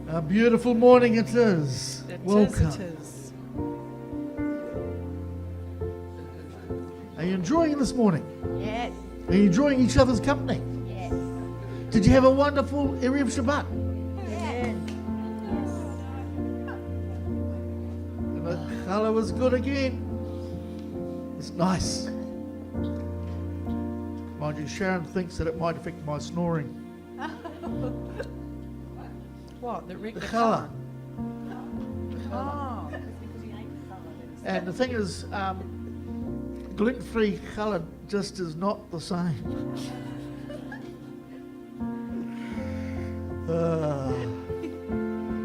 A beautiful morning it is. Welcome. It is. Are you enjoying it this morning? Yes. Are you enjoying each other's company? Yes. Did you have a wonderful Erev Shabbat? Yes. And the challah was good again. It's nice. Mind you, Sharon thinks that it might affect my snoring. What? The challah. Oh. And the thing is, gluten-free challah just is not the same.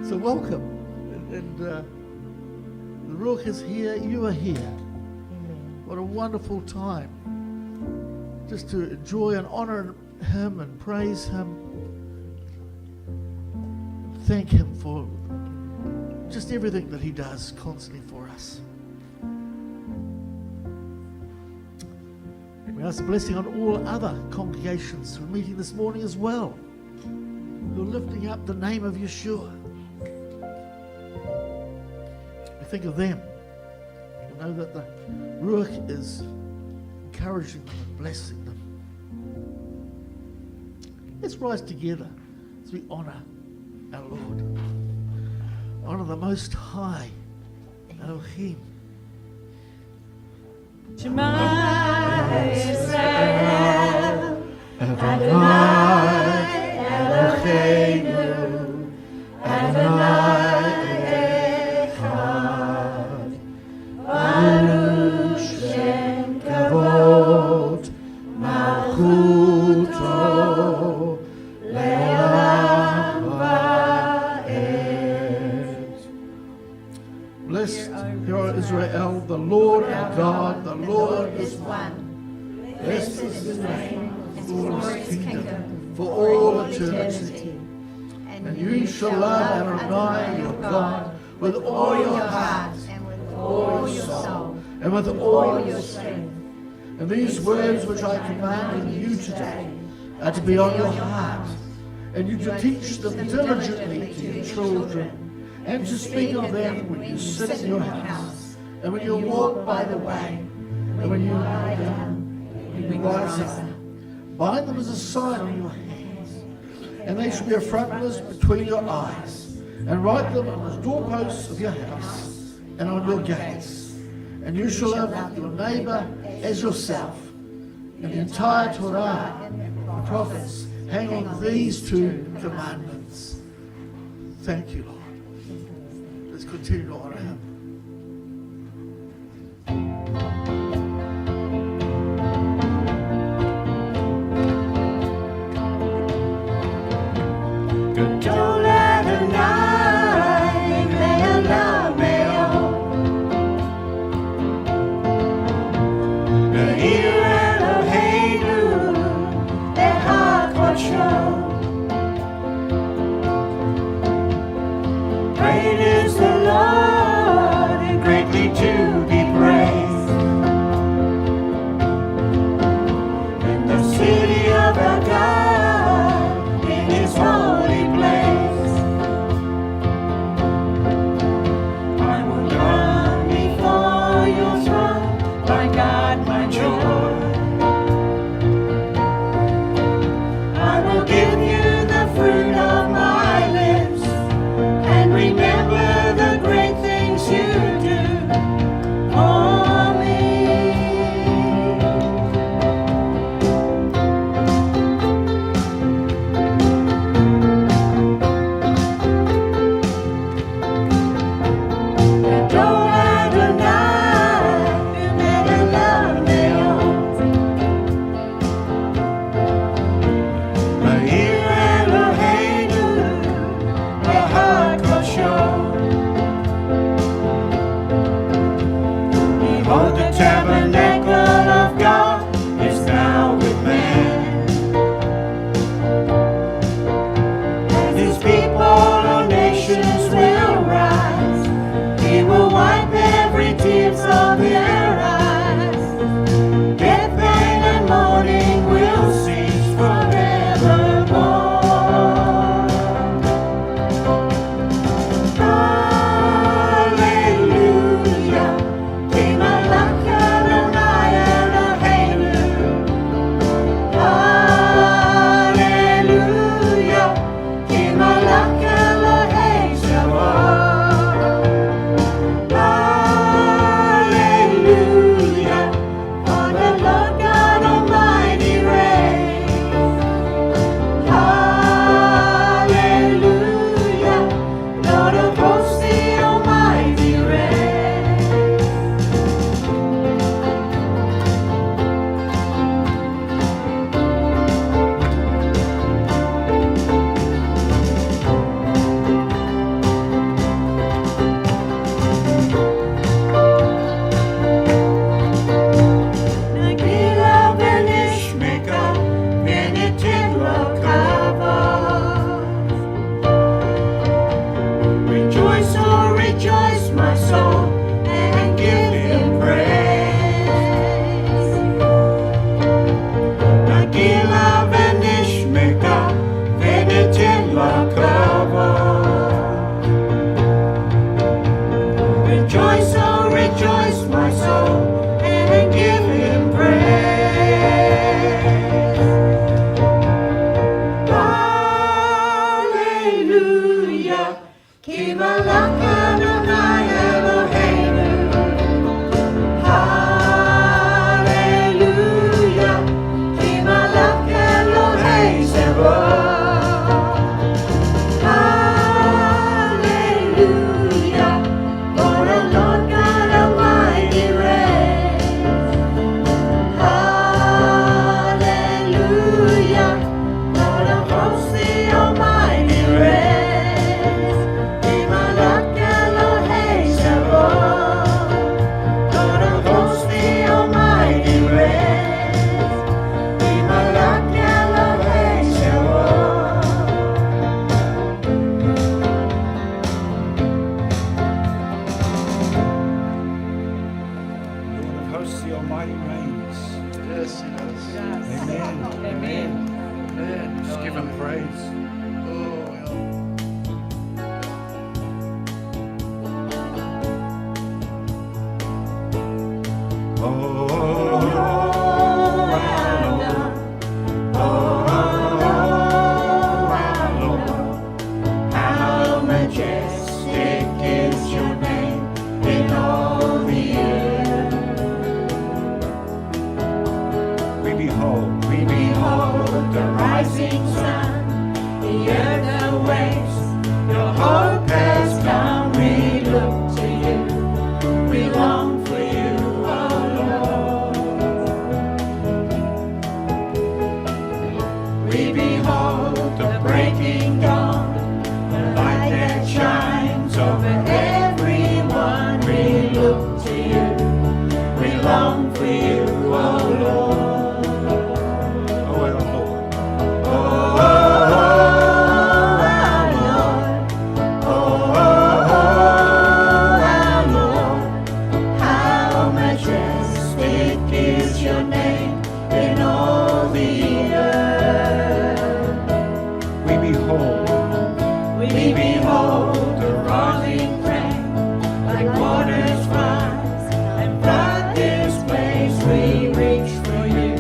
So welcome. And the Ruach is here, you are here. What a wonderful time. Just to enjoy and honor Him and praise Him. Thank Him for just everything that He does constantly for us. We ask a blessing on all other congregations who are meeting this morning as well, who are lifting up the name of Yeshua. We think of them. We know that the Ruach is encouraging them and blessing them. Let's rise together as we honor our Lord. Honor the Most High, Elohim. Shema Yisrael, Adonai Eloheinu, Adonai Echad, Baruch Shem Kavod, Malchuto, Le'olam Va'ed. Blessed, hear, O Israel, the Lord our God, the Lord is one. Blessed is His name, for His kingdom, for all eternity. And you shall love Adonai your God with all your heart, and with all your soul, and with all your strength. And these words which I command you today are to be on your heart, and you to teach them diligently to your children, and to speak of them when you sit in your house, and when you walk by the way, and when you lie down, and when you rise up. Bind them as a sign on your hands, and they shall be a frontlets between your eyes, and write them on the doorposts of your house and on your gates. And you shall love your neighbor as yourself. And the entire Torah and the prophets hang on these two commandments. Thank you, Lord. Let's continue to honor Him. Gadol Adonai, Beth-El, Me'ir Eloheinu, Echad Kodsho. Great is the Lord. Ki malach Adonai Eloheinu. Hallelujah. Ki malach Elohei Zevot. Hallelujah. For the Lord God Almighty reigns. Hallelujah. For the host the Almighty reigns. Ki malach Elohei Zevot. For the host the Almighty reigns. Ki malach Elohei Zevot. Lord of hosts, the Almighty reigns. Yes, he does. Amen. Amen. Amen. Just give him praise. Oh, yeah. Oh, our Lord. How majestic is your name in all the earth. We behold. We behold the rising sun, the earth awakes, your hope has come. We look to you, we long for you, oh Lord. We behold the breaking dawn, the light that shines over everyone. We look to you, we long for you, oh Lord. Oh, our Lord. Oh, our Lord. Oh, our Lord. How majestic is your name in all the earth. We behold. We behold the rising rain, like waters rise and flood this place. We reach for you,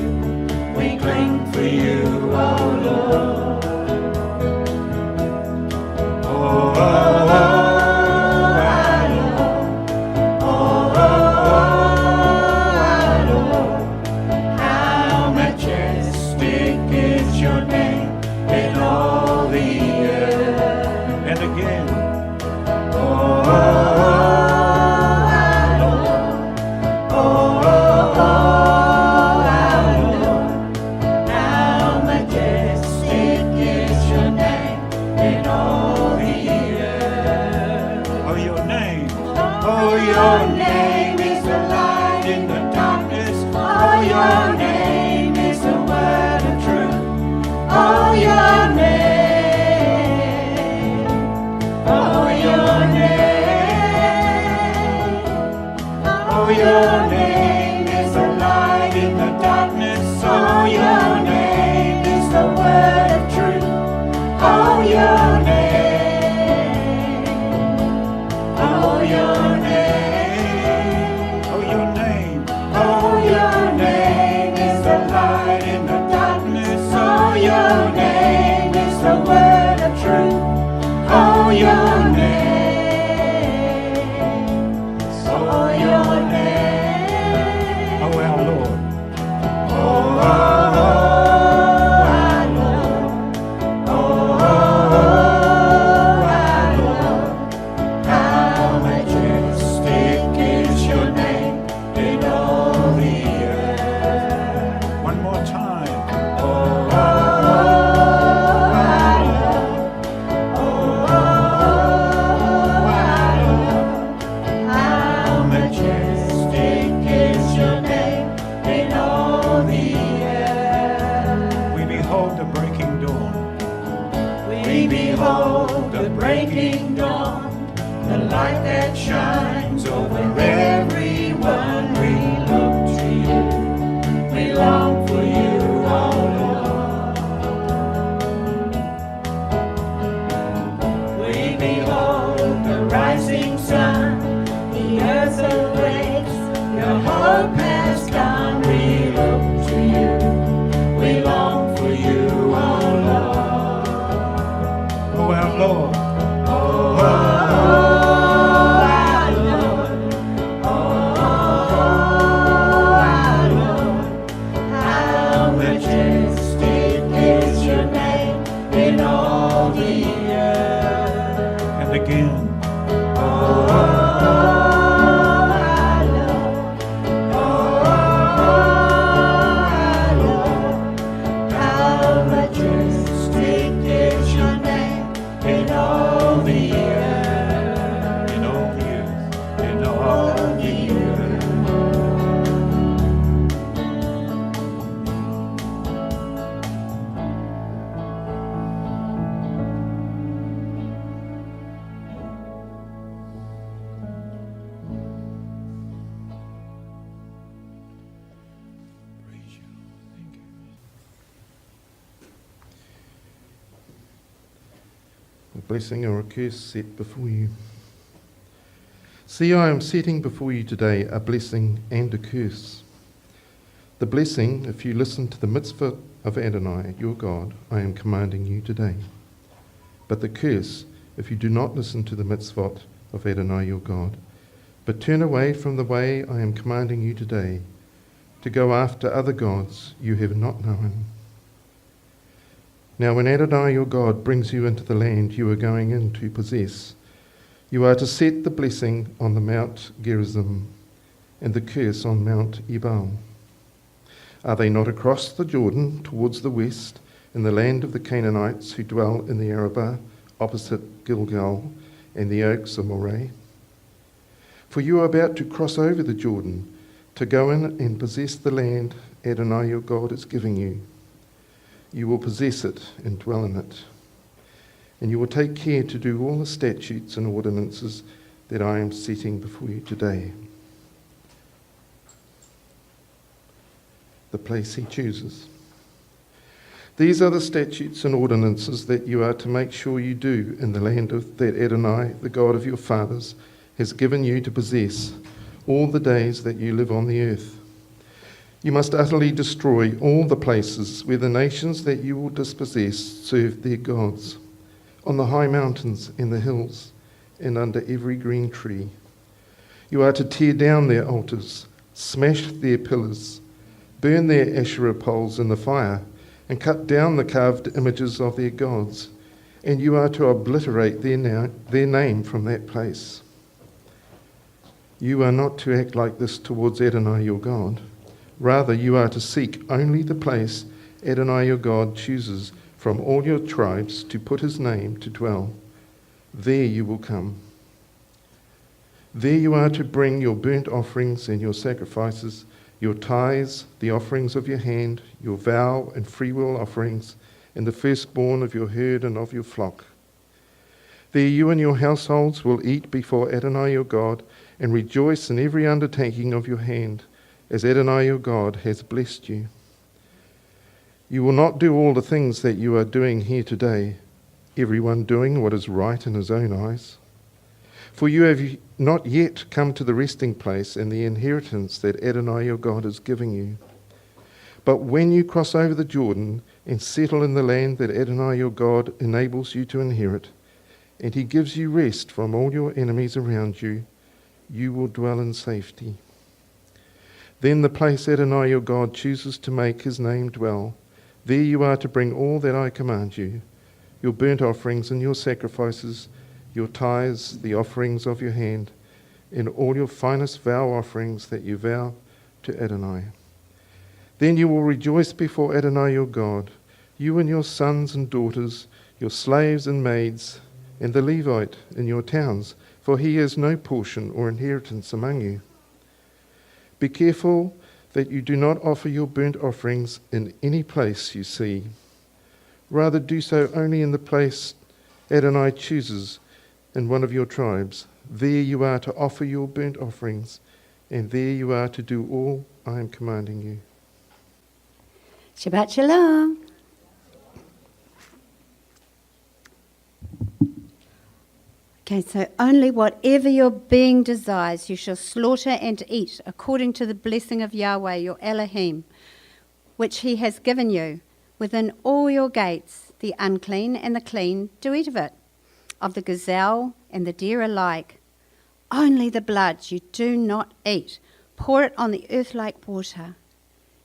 we cling for you, oh Lord. Oh, Our Lord. Oh, our Lord. How majestic is your name in all the earth. and again. Oh, our Lord. Oh, our Lord. How majestic is your name in all the earth. Oh, your name. Oh, your name is the light in the darkness. Oh, your name is the word of truth. Oh, your name. Oh, your name. Oh, your name is the light in the darkness. Oh, your name is the word of truth. Oh, your name. Oh, your name. Oh, your name. Oh, your name is the light in the darkness. Oh, your name is the word of truth. Oh, your name. Oh, your name. Oh, our Lord. Oh, our Lord. Oh, our Lord. How majestic is your name in all the earth. One more time. Oh, our Lord. Oh, our Lord. How majestic is your name in all the earth. We behold the breaking dawn. We behold the breaking dawn, the light that shines over everyone. We look to you, we long for you, oh Lord. We behold the rising sun, the earth awakes, your hope has come. We look to you, we long for you, oh Lord. Oh, our Lord. Oh, again. How majestic is your name in all the earth. In all the earth, in all the earth. Praise you. Thank you. A blessing or a curse set before you. See, I am setting before you today a blessing and a curse. The blessing, if you listen to the mitzvah of Adonai, your God, I am commanding you today. But the curse, if you do not listen to the mitzvot of Adonai, your God, but turn away from the way I am commanding you today, to go after other gods you have not known. Now when Adonai your God brings you into the land you are going in to possess, you are to set the blessing on the Mount Gerizim and the curse on Mount Ebal. Are they not across the Jordan towards the west, in the land of the Canaanites who dwell in the Arabah, opposite Gilgal and the oaks of Moreh? For you are about to cross over the Jordan to go in and possess the land Adonai your God is giving you. You will possess it and dwell in it. And you will take care to do all the statutes and ordinances that I am setting before you today. The place he chooses. These are the statutes and ordinances that you are to make sure you do in the land that Adonai, the God of your fathers, has given you to possess all the days that you live on the earth. You must utterly destroy all the places where the nations that you will dispossess serve their gods, on the high mountains and the hills, and under every green tree. You are to tear down their altars, smash their pillars, burn their Asherah poles in the fire, and cut down the carved images of their gods, and you are to obliterate their name from that place. You are not to act like this towards Adonai your God. Rather, you are to seek only the place Adonai your God chooses from all your tribes to put his name to dwell. There you will come. There you are to bring your burnt offerings and your sacrifices, your tithes, the offerings of your hand, your vow and freewill offerings, and the firstborn of your herd and of your flock. There you and your households will eat before Adonai your God and rejoice in every undertaking of your hand, as Adonai your God has blessed you. You will not do all the things that you are doing here today, everyone doing what is right in his own eyes. For you have not yet come to the resting place and the inheritance that Adonai your God is giving you. But when you cross over the Jordan and settle in the land that Adonai your God enables you to inherit, and he gives you rest from all your enemies around you, you will dwell in safety. Then the place Adonai your God chooses to make his name dwell, there you are to bring all that I command you, your burnt offerings and your sacrifices, your tithes, the offerings of your hand, and all your finest vow offerings that you vow to Adonai. Then you will rejoice before Adonai your God, you and your sons and daughters, your slaves and maids, and the Levite in your towns, for he has no portion or inheritance among you. Be careful that you do not offer your burnt offerings in any place you see. Rather do so only in the place Adonai chooses in one of your tribes. There you are to offer your burnt offerings, and there you are to do all I am commanding you. Shabbat Shalom. Okay, so only whatever your being desires you shall slaughter and eat according to the blessing of Yahweh your Elohim, which he has given you. Within all your gates, the unclean and the clean do eat of it, of the gazelle and the deer alike. Only the blood you do not eat. Pour it on the earth like water.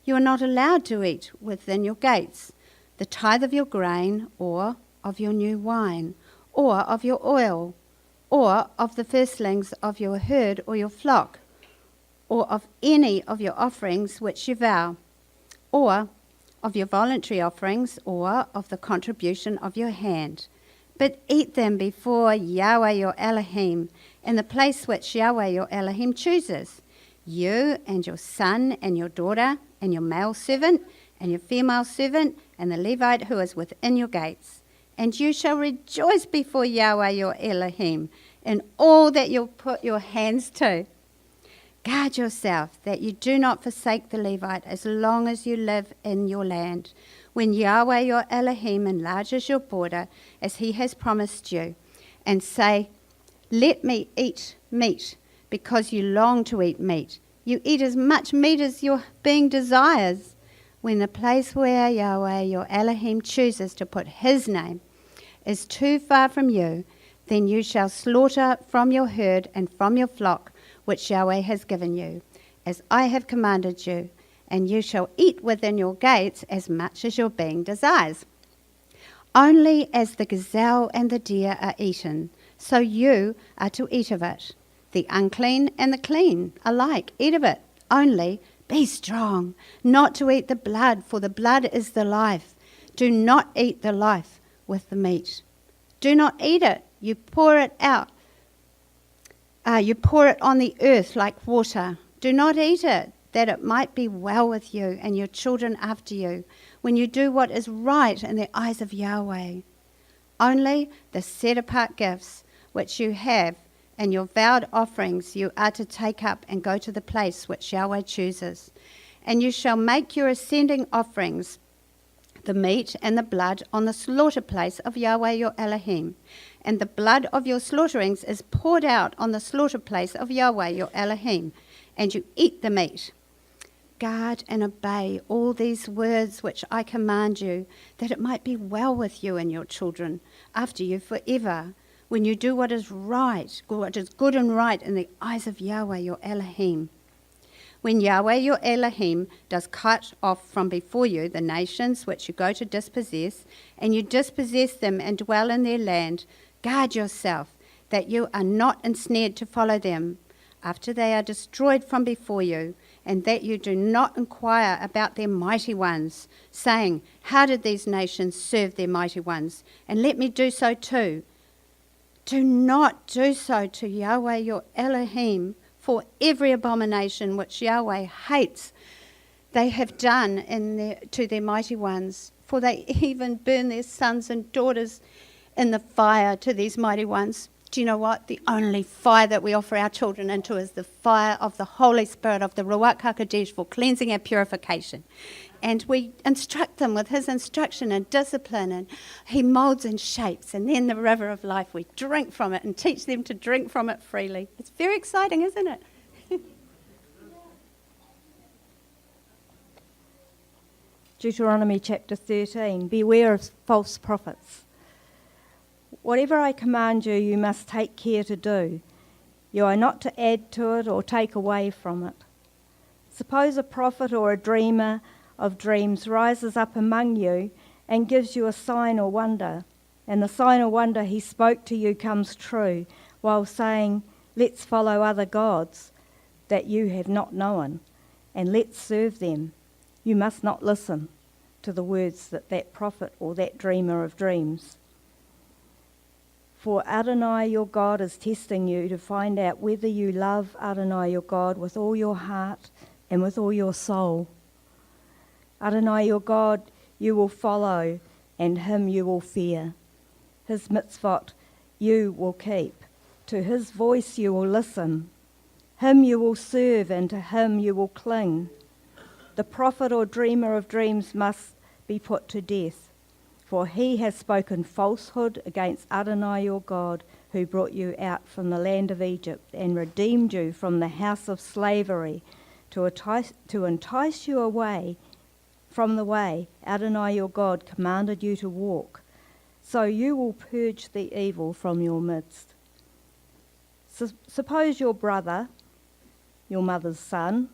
You are not allowed to eat within your gates the tithe of your grain or of your new wine or of your oil or of the firstlings of your herd or your flock, or of any of your offerings which you vow, or of your voluntary offerings, or of the contribution of your hand. But eat them before Yahweh your Elohim, in the place which Yahweh your Elohim chooses, you and your son and your daughter, and your male servant and your female servant, and the Levite who is within your gates. And you shall rejoice before Yahweh your Elohim in all that you'll put your hands to. Guard yourself that you do not forsake the Levite as long as you live in your land, when Yahweh your Elohim enlarges your border as he has promised you, and say, let me eat meat, because you long to eat meat. You eat as much meat as your being desires. When the place where Yahweh your Elohim chooses to put his name is too far from you, then you shall slaughter from your herd and from your flock, which Yahweh has given you, as I have commanded you, and you shall eat within your gates as much as your being desires. Only as the gazelle and the deer are eaten, so you are to eat of it. The unclean and the clean alike eat of it. Only be strong, not to eat the blood, for the blood is the life. Do not eat the life with the meat. Do not eat it. You pour it out. You pour it on the earth like water. Do not eat it, that it might be well with you and your children after you, when you do what is right in the eyes of Yahweh. Only the set-apart gifts which you have and your vowed offerings you are to take up and go to the place which Yahweh chooses. And you shall make your ascending offerings, the meat and the blood, on the slaughter place of Yahweh your Elohim. And the blood of your slaughterings is poured out on the slaughter place of Yahweh your Elohim, and you eat the meat. Guard and obey all these words which I command you, that it might be well with you and your children after you forever, when you do what is right, what is good and right in the eyes of Yahweh your Elohim. When Yahweh your Elohim does cut off from before you the nations which you go to dispossess, and you dispossess them and dwell in their land, guard yourself that you are not ensnared to follow them after they are destroyed from before you, and that you do not inquire about their mighty ones, saying, how did these nations serve their mighty ones? And let me do so too. Do not do so to Yahweh your Elohim, for every abomination which Yahweh hates they have done to their mighty ones, for they even burn their sons and daughters in the fire to these mighty ones. Do you know what? The only fire that we offer our children into is the fire of the Holy Spirit, of the Ruach HaKodesh, for cleansing and purification. And we instruct them with his instruction and discipline, and he molds and shapes. And then the river of life, we drink from it and teach them to drink from it freely. It's very exciting, isn't it? Deuteronomy chapter 13, beware of false prophets. Whatever I command you, you must take care to do. You are not to add to it or take away from it. Suppose a prophet or a dreamer of dreams rises up among you and gives you a sign or wonder, and the sign or wonder he spoke to you comes true, while saying, let's follow other gods that you have not known, and let's serve them. You must not listen to the words that prophet or that dreamer of dreams. For Adonai your God is testing you to find out whether you love Adonai your God with all your heart and with all your soul. Adonai your God you will follow, and him you will fear. His mitzvot you will keep. To his voice you will listen. Him you will serve, and to him you will cling. The prophet or dreamer of dreams must be put to death, for he has spoken falsehood against Adonai your God, who brought you out from the land of Egypt and redeemed you from the house of slavery, to entice you away from the way Adonai your God commanded you to walk. So you will purge the evil from your midst. Suppose your brother, your mother's son,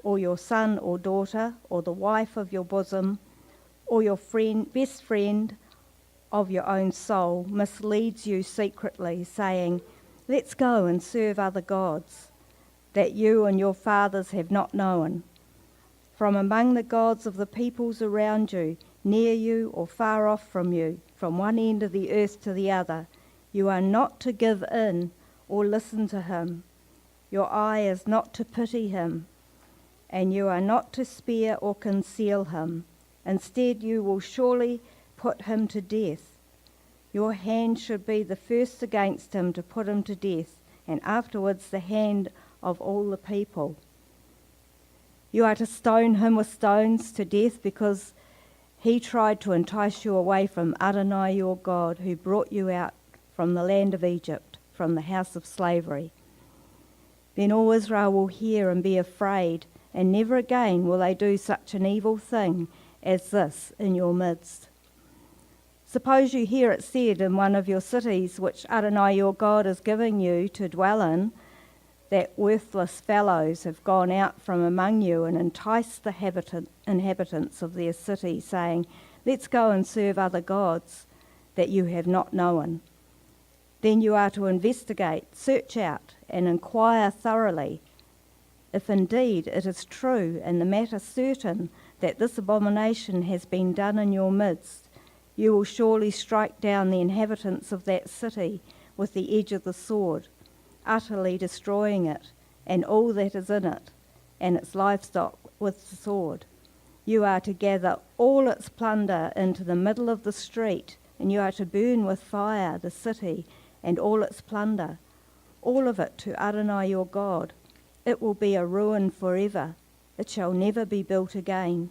or your son or daughter, or the wife of your bosom, or your best friend of your own soul misleads you secretly, saying, "Let's go and serve other gods that you and your fathers have not known. From among the gods of the peoples around you, near you or far off from you, from one end of the earth to the other, you are not to give in or listen to him. Your eye is not to pity him, and you are not to spare or conceal him. Instead, you will surely put him to death. Your hand should be the first against him to put him to death, and afterwards the hand of all the people. You are to stone him with stones to death because he tried to entice you away from Adonai your God, who brought you out from the land of Egypt, from the house of slavery." Then all Israel will hear and be afraid, and never again will they do such an evil thing as this in your midst. Suppose you hear it said in one of your cities, which Adonai your God is giving you to dwell in, that worthless fellows have gone out from among you and enticed the inhabitants of their city, saying, "Let's go and serve other gods that you have not known." Then you are to investigate, search out, and inquire thoroughly. If indeed it is true and the matter certain that this abomination has been done in your midst, you will surely strike down the inhabitants of that city with the edge of the sword, utterly destroying it, and all that is in it, and its livestock with the sword. You are to gather all its plunder into the middle of the street, and you are to burn with fire the city and all its plunder, all of it to Adonai your God. It will be a ruin forever. It shall never be built again.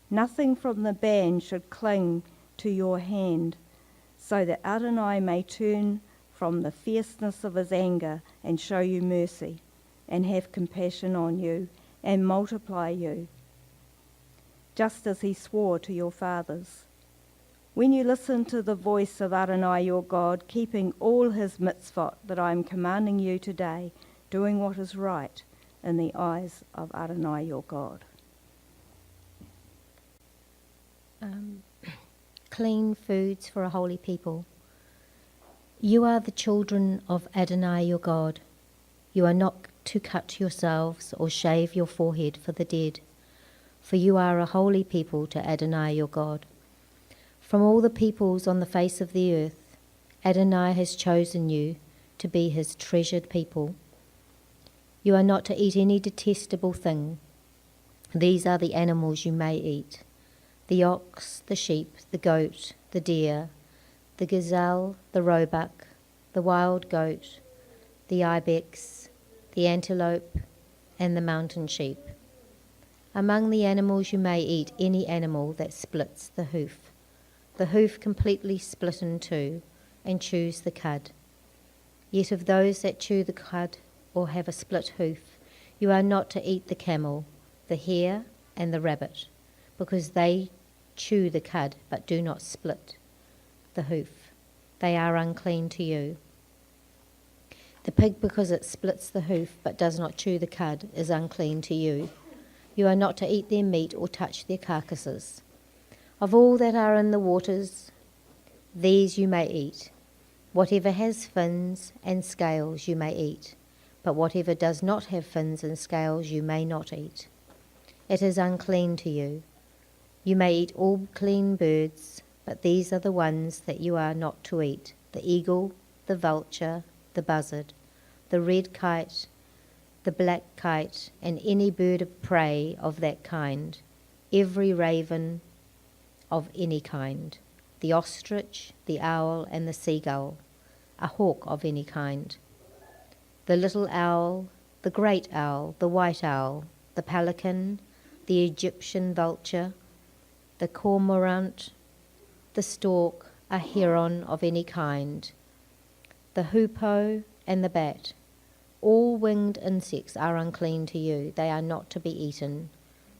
Nothing from the band should cling to your hand, so that Adonai may turn from the fierceness of his anger and show you mercy, and have compassion on you, and multiply you, just as he swore to your fathers. When you listen to the voice of Adonai your God, keeping all his mitzvot that I am commanding you today, doing what is right in the eyes of Adonai your God. Clean foods for a holy people. You are the children of Adonai your God. You are not to cut yourselves or shave your forehead for the dead, for you are a holy people to Adonai your God. From all the peoples on the face of the earth, Adonai has chosen you to be his treasured people. You are not to eat any detestable thing. These are the animals you may eat: the ox, the sheep, the goat, the deer, the gazelle, the roebuck, the wild goat, the ibex, the antelope, and the mountain sheep. Among the animals you may eat any animal that splits the hoof completely split in two, and chews the cud. Yet of those that chew the cud or have a split hoof, you are not to eat the camel, the hare, and the rabbit, because they chew the cud but do not split the hoof. They are unclean to you. The pig, because it splits the hoof but does not chew the cud, is unclean to you. You are not to eat their meat or touch their carcasses. Of all that are in the waters, these you may eat. Whatever has fins and scales you may eat, but whatever does not have fins and scales you may not eat. It is unclean to you. You may eat all clean birds, but these are the ones that you are not to eat: the eagle, the vulture, the buzzard, the red kite, the black kite, and any bird of prey of that kind, every raven of any kind, the ostrich, the owl, and the seagull, a hawk of any kind, the little owl, the great owl, the white owl, the pelican, the Egyptian vulture, the cormorant, the stork, a heron of any kind, the hoopoe, and the bat. All winged insects are unclean to you. They are not to be eaten.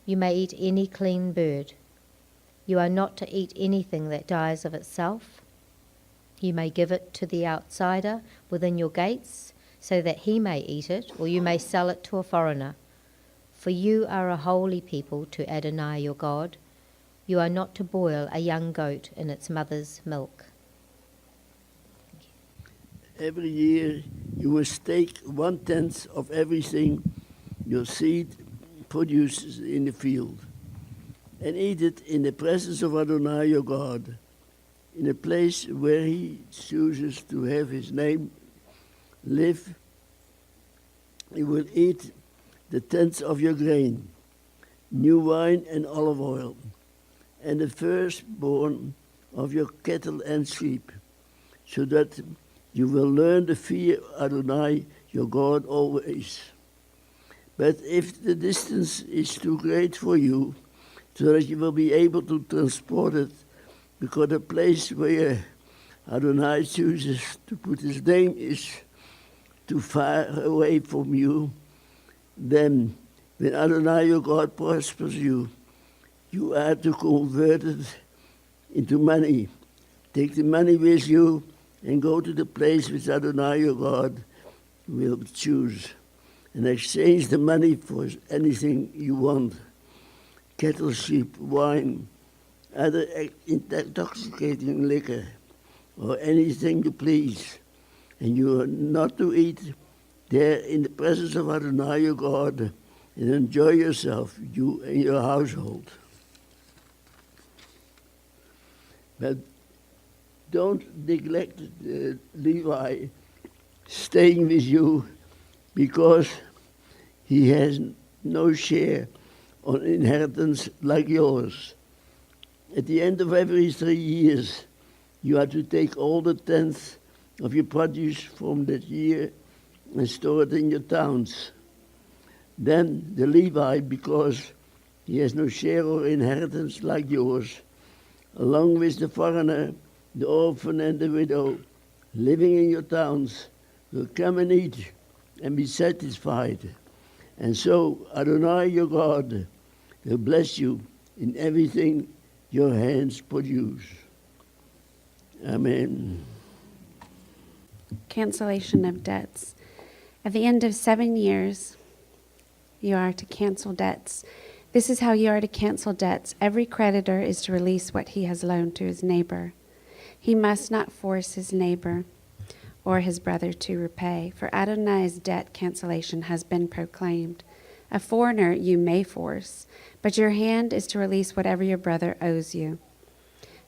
You may eat any clean bird. You are not to eat anything that dies of itself. You may give it to the outsider within your gates, so that he may eat it, or you may sell it to a foreigner. For you are a holy people to Adonai your God. You are not to boil a young goat in its mother's milk. Every year you must take 1/10 of everything your seed produces in the field, and eat it in the presence of Adonai your God, in a place where he chooses to have his name live. You will eat the 10th of your grain, new wine and olive oil, and the firstborn of your cattle and sheep, so that you will learn to fear Adonai your God always. But if the distance is too great for you, so that you will be able to transport it, because the place where Adonai chooses to put his name is too far away from you, then when Adonai your God prospers you, you are to convert it into money. Take the money with you and go to the place which Adonai your God will choose, and exchange the money for anything you want: cattle, sheep, wine, other intoxicating liquor, or anything you please. And you are not to eat there in the presence of Adonai your God, and enjoy yourself, you and your household. But don't neglect Levi staying with you, because he has no share on inheritance like yours. At the end of every 3 years, you are to take all the 10th of your produce from that year and store it in your towns. Then the Levi, because he has no share or inheritance like yours, along with the foreigner, the orphan and the widow, living in your towns, will come and eat and be satisfied. And so Adonai your God will bless you in everything your hands produce. Amen. Cancellation of debts. At the end of 7 years, you are to cancel debts. This is how you are to cancel debts. Every creditor is to release what he has loaned to his neighbor. He must not force his neighbor or his brother to repay, for Adonai's debt cancellation has been proclaimed. A foreigner you may force, but your hand is to release whatever your brother owes you.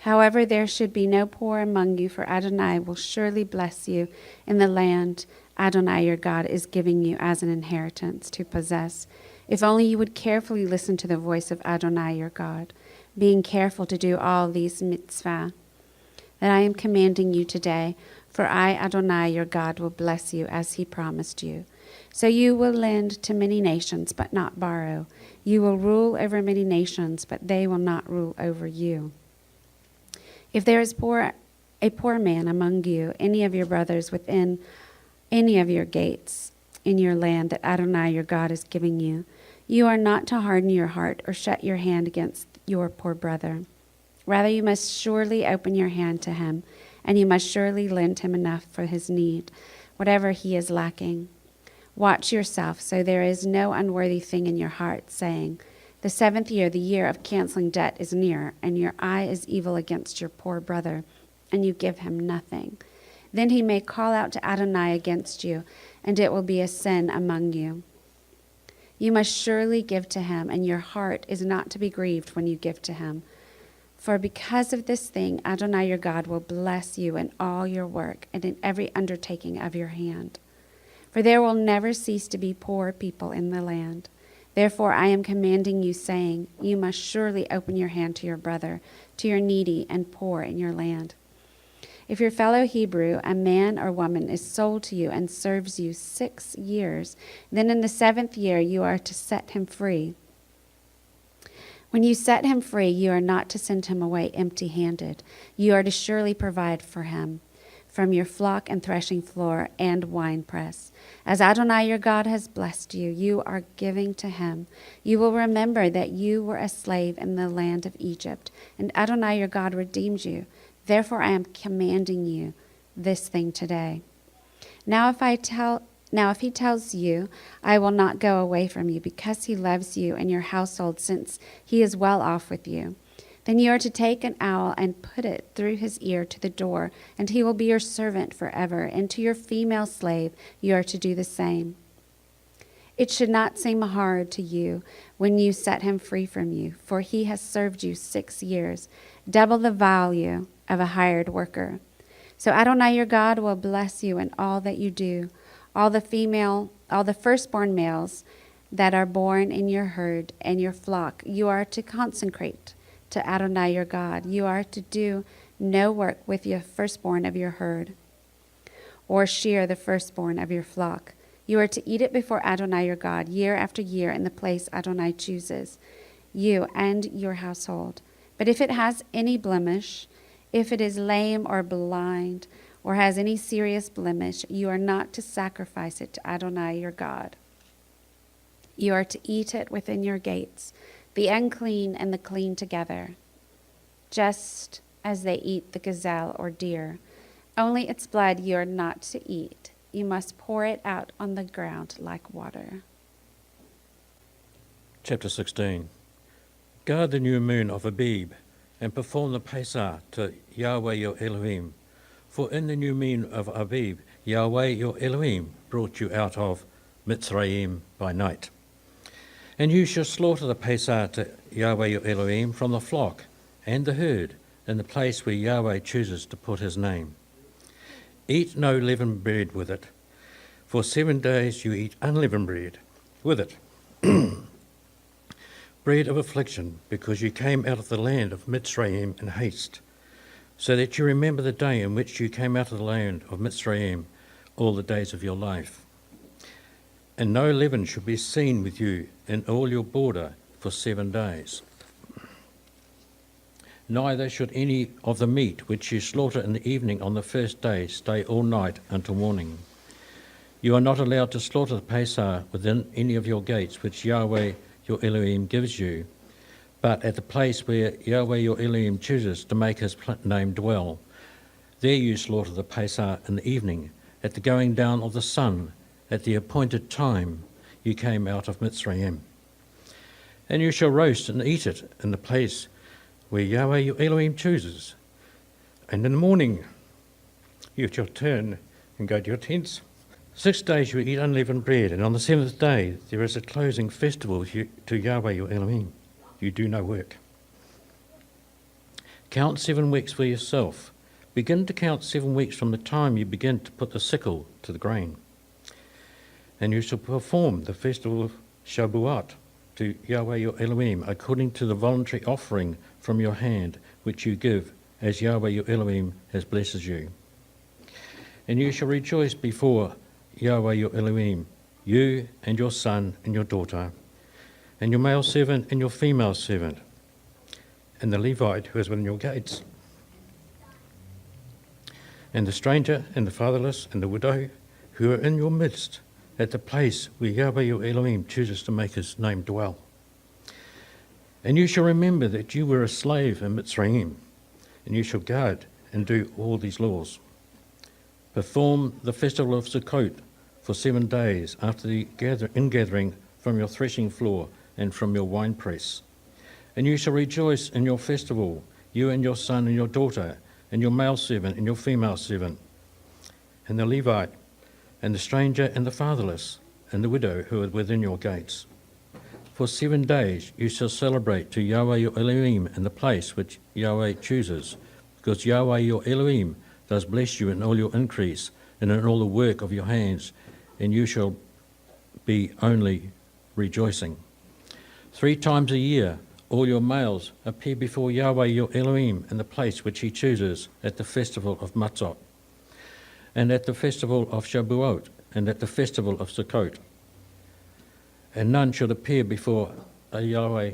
However, there should be no poor among you, for Adonai will surely bless you in the land Adonai your God is giving you as an inheritance to possess, if only you would carefully listen to the voice of Adonai your God, being careful to do all these mitzvah that I am commanding you today, for I, Adonai your God, will bless you as he promised you. So you will lend to many nations, but not borrow. You will rule over many nations, but they will not rule over you. If there is a poor man among you, any of your brothers within any of your gates in your land that Adonai your God is giving you, you are not to harden your heart or shut your hand against your poor brother. Rather, you must surely open your hand to him, and you must surely lend him enough for his need, whatever he is lacking. Watch yourself, so there is no unworthy thing in your heart, saying, the 7th year, the year of canceling debt, is near, and your eye is evil against your poor brother, and you give him nothing. Then he may call out to Adonai against you, and it will be a sin among you. You must surely give to him, and your heart is not to be grieved when you give to him. For because of this thing, Adonai your God will bless you in all your work and in every undertaking of your hand. For there will never cease to be poor people in the land. Therefore I am commanding you, saying, you must surely open your hand to your brother, to your needy and poor in your land. If your fellow Hebrew, a man or woman, is sold to you and serves you 6 years, then in the 7th year you are to set him free. When you set him free, you are not to send him away empty-handed. You are to surely provide for him from your flock and threshing floor and winepress. As Adonai your God has blessed you, you are giving to him. You will remember that you were a slave in the land of Egypt, and Adonai your God redeemed you. Therefore I am commanding you this thing today. Now if he tells you, I will not go away from you, because he loves you and your household, since he is well off with you, Then you are to take an owl and put it through his ear to the door, and he will be your servant forever. And to your female slave you are to do the same. It should not seem hard to you when you set him free from you, for he has served you 6 years, double the value of a hired worker. So Adonai your God will bless you in all that you do. All the firstborn males that are born in your herd and your flock, you are to consecrate to Adonai your God. You are to do no work with your firstborn of your herd, or shear the firstborn of your flock. You are to eat it before Adonai your God year after year in the place Adonai chooses, you and your household. But if it has any blemish, if it is lame or blind, or has any serious blemish, you are not to sacrifice it to Adonai your God. You are to eat it within your gates, the unclean and the clean together, just as they eat the gazelle or deer. Only its blood you are not to eat. You must pour it out on the ground like water. Chapter 16. Guard the new moon of Abib, and perform the Parashah to Yahweh your Elohim. For in the new moon of Abib, Yahweh your Elohim brought you out of Mitzrayim by night. And you shall slaughter the Parashah to Yahweh your Elohim from the flock and the herd in the place where Yahweh chooses to put his name. Eat no leavened bread with it. For 7 days you eat unleavened bread with it. Bread of affliction, because you came out of the land of Mitzrayim in haste, so that you remember the day in which you came out of the land of Mitzrayim all the days of your life. And no leaven should be seen with you in all your border for 7 days. Neither should any of the meat which you slaughter in the evening on the first day stay all night until morning. You are not allowed to slaughter the Parashah within any of your gates which Yahweh your Elohim gives you, but at the place where Yahweh your Elohim chooses to make his name dwell. There you slaughter the Parashah in the evening, at the going down of the sun, at the appointed time you came out of Mitzrayim. And you shall roast and eat it in the place where Yahweh your Elohim chooses. And in the morning you shall turn and go to your tents. 6 days you eat unleavened bread, and on the 7th day there is a closing festival to Yahweh your Elohim. You do no work. Count 7 weeks for yourself. Begin to count 7 weeks from the time you begin to put the sickle to the grain. And you shall perform the festival of Shabuot to Yahweh your Elohim, according to the voluntary offering from your hand, which you give, as Yahweh your Elohim has blessed you. And you shall rejoice before Yahweh your Elohim, you and your son and your daughter, and your male servant and your female servant, and the Levite who is within your gates, and the stranger and the fatherless and the widow who are in your midst, at the place where Yahweh your Elohim chooses to make his name dwell. And you shall remember that you were a slave in Mitzrayim, and you shall guard and do all these laws. Perform the festival of Sukkot for 7 days after the ingathering from your threshing floor and from your winepress. And you shall rejoice in your festival, you and your son and your daughter, and your male servant and your female servant, and the Levite, and the stranger and the fatherless, and the widow who are within your gates. For 7 days you shall celebrate to Yahweh your Elohim in the place which Yahweh chooses, because Yahweh your Elohim does bless you in all your increase and in all the work of your hands, and you shall be only rejoicing. 3 times a year all your males appear before Yahweh your Elohim in the place which he chooses, at the festival of Matzot, and at the festival of Shabuot, and at the festival of Sukkot. And none should appear before a Yahweh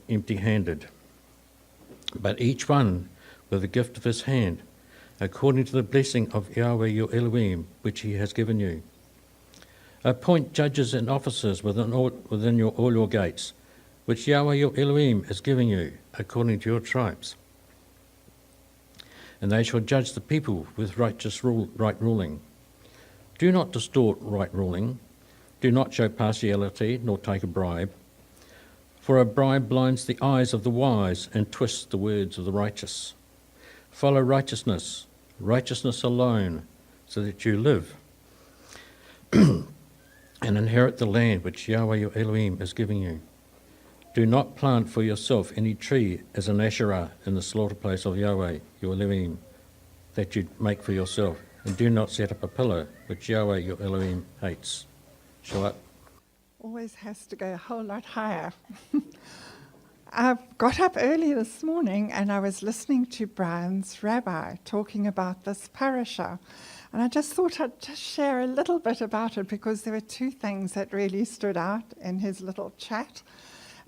empty-handed, but each one with the gift of his hand, according to the blessing of Yahweh your Elohim, which he has given you. Appoint judges and officers within all your gates, which Yahweh your Elohim is giving you, according to your tribes. And they shall judge the people with right ruling. Do not distort right ruling. Do not show partiality, nor take a bribe. For a bribe blinds the eyes of the wise and twists the words of the righteous. Follow righteousness, righteousness alone, so that you live and inherit the land which Yahweh your Elohim is giving you. Do not plant for yourself any tree as an Asherah in the slaughter place of Yahweh your Elohim that you make for yourself, and do not set up a pillar which Yahweh your Elohim hates. Shabbat. Always has to go a whole lot higher. I got up early this morning and I was listening to Brian's rabbi talking about this parashah. And I just thought I'd just share a little bit about it because there were two things that really stood out in his little chat.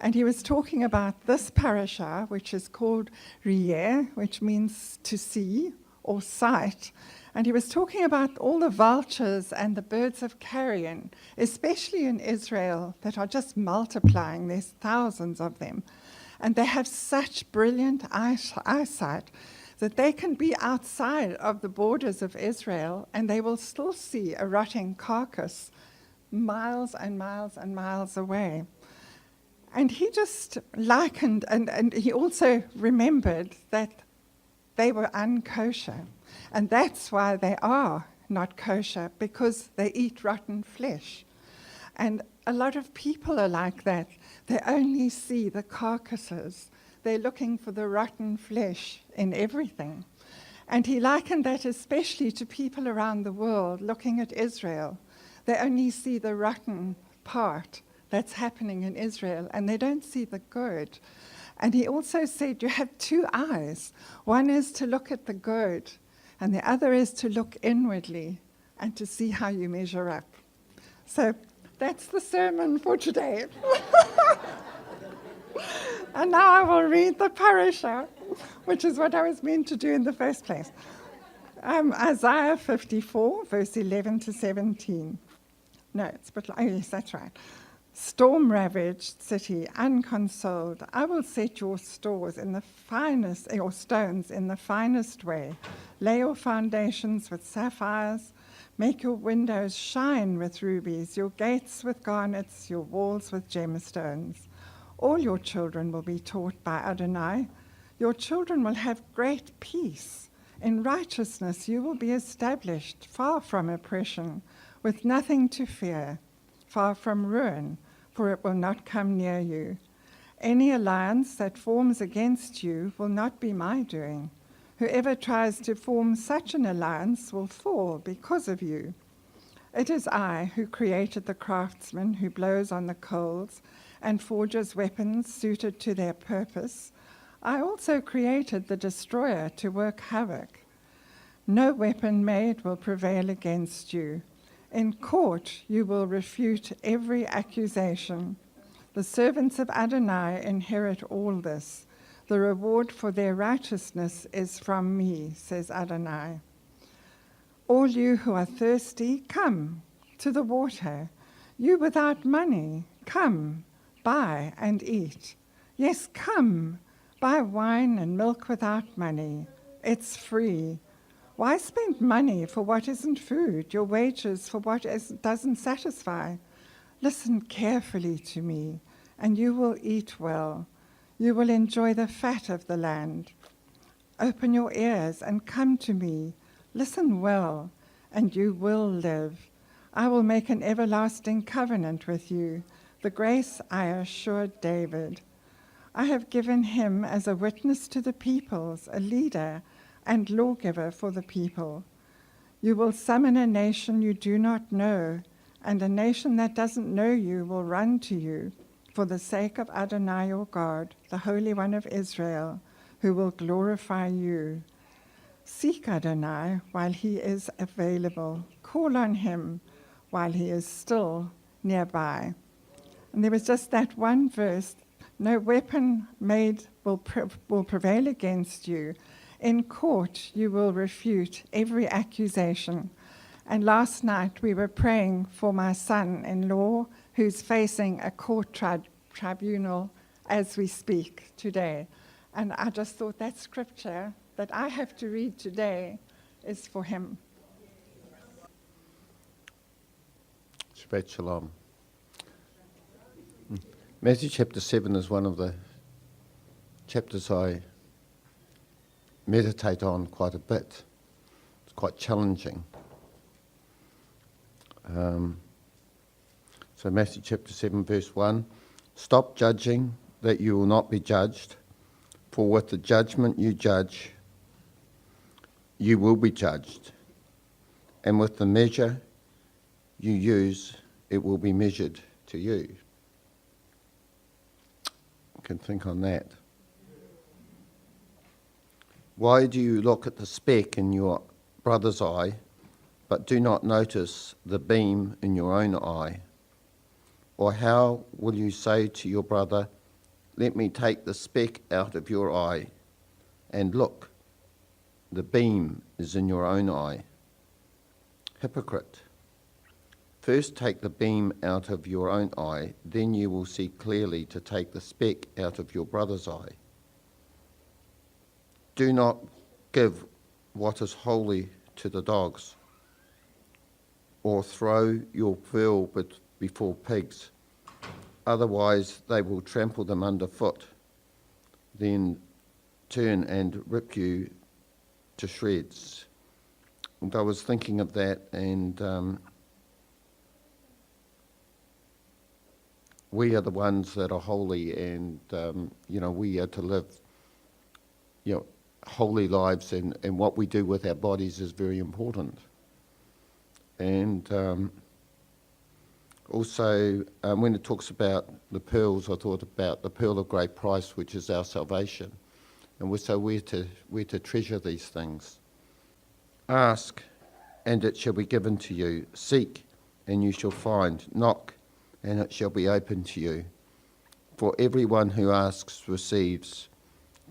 And he was talking about this parashah, which is called Re'eh, which means to see or sight. And he was talking about all the vultures and the birds of carrion, especially in Israel, that are just multiplying. There's thousands of them. And they have such brilliant eyesight that they can be outside of the borders of Israel and they will still see a rotting carcass miles and miles and miles away. And he just likened, and he also remembered that they were unkosher. And that's why they are not kosher, because they eat rotten flesh. And a lot of people are like that. They only see the carcasses. They're looking for the rotten flesh in everything. And he likened that especially to people around the world looking at Israel. They only see the rotten part that's happening in Israel, and they don't see the good. And he also said you have two eyes. One is to look at the good, and the other is to look inwardly and to see how you measure up. So that's the sermon for today. And now I will read the parashah, which is what I was meant to do in the first place. Isaiah 54, verse 11 to 17. No, it's but oh yes, that's right. Storm-ravaged city, unconsoled, I will set your stores in the finest, your stones in the finest way. Lay your foundations with sapphires. Make your windows shine with rubies, your gates with garnets, your walls with gemstones. All your children will be taught by Adonai. Your children will have great peace. In righteousness you will be established, far from oppression, with nothing to fear, far from ruin, for it will not come near you. Any alliance that forms against you will not be my doing. Whoever tries to form such an alliance will fall because of you. It is I who created the craftsman who blows on the coals and forges weapons suited to their purpose. I also created the destroyer to work havoc. No weapon made will prevail against you. In court you will refute every accusation. The servants of Adonai inherit all this. The reward for their righteousness is from me, says Adonai. All you who are thirsty, come to the water. You without money, come, buy and eat. Yes, come, buy wine and milk without money. It's free. Why spend money for what isn't food, your wages for what doesn't satisfy? Listen carefully to me, and you will eat well. You will enjoy the fat of the land. Open your ears and come to me. Listen well, and you will live. I will make an everlasting covenant with you, the grace I assured David. I have given him as a witness to the peoples, a leader and lawgiver for the people. You will summon a nation you do not know, and a nation that doesn't know you will run to you for the sake of Adonai your God, the Holy One of Israel, who will glorify you. Seek Adonai while he is available. Call on him while he is still nearby. And there was just that one verse, no weapon made will prevail against you. In court you will refute every accusation. And last night we were praying for my son-in-law who's facing a court tribunal as we speak today. And I just thought that scripture that I have to read today is for him. Shabbat Shalom. Matthew chapter 7 is one of the chapters I meditate on quite a bit. It's quite challenging. So Matthew chapter 7 verse 1, stop judging that you will not be judged, for with the judgment you judge, you will be judged, and with the measure you use, it will be measured to you. You can think on that. Why do you look at the speck in your brother's eye, but do not notice the beam in your own eye? Or how will you say to your brother, let me take the speck out of your eye, and look, the beam is in your own eye? Hypocrite, first take the beam out of your own eye, then you will see clearly to take the speck out of your brother's eye. Do not give what is holy to the dogs, or throw your pearl before pigs, otherwise they will trample them underfoot, then turn and rip you to shreds. And I was thinking of that, and we are the ones that are holy, and we are to live holy lives, and what we do with our bodies is very important. And also, when it talks about the pearls, I thought about the pearl of great price, which is our salvation. And we're to treasure these things. Ask, and it shall be given to you. Seek, and you shall find. Knock, and it shall be opened to you. For everyone who asks receives.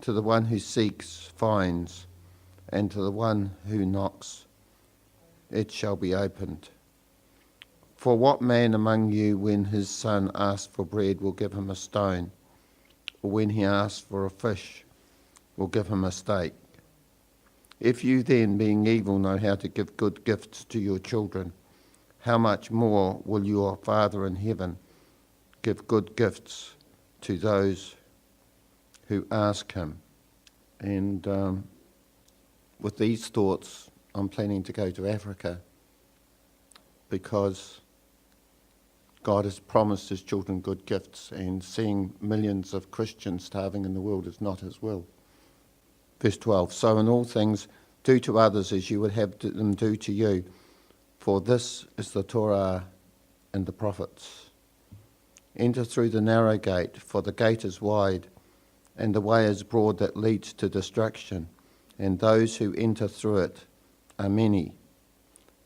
To the one who seeks finds, and to the one who knocks it shall be opened. For what man among you, when his son asks for bread, will give him a stone? Or when he asks for a fish, will give him a steak? If you then, being evil, know how to give good gifts to your children, how much more will your Father in heaven give good gifts to those who ask him? And with these thoughts, I'm planning to go to Africa, because God has promised his children good gifts, and seeing millions of Christians starving in the world is not his will. Verse 12, so in all things do to others as you would have them do to you, for this is the Torah and the prophets. Enter through the narrow gate, for the gate is wide, and the way is broad that leads to destruction, and those who enter through it are many.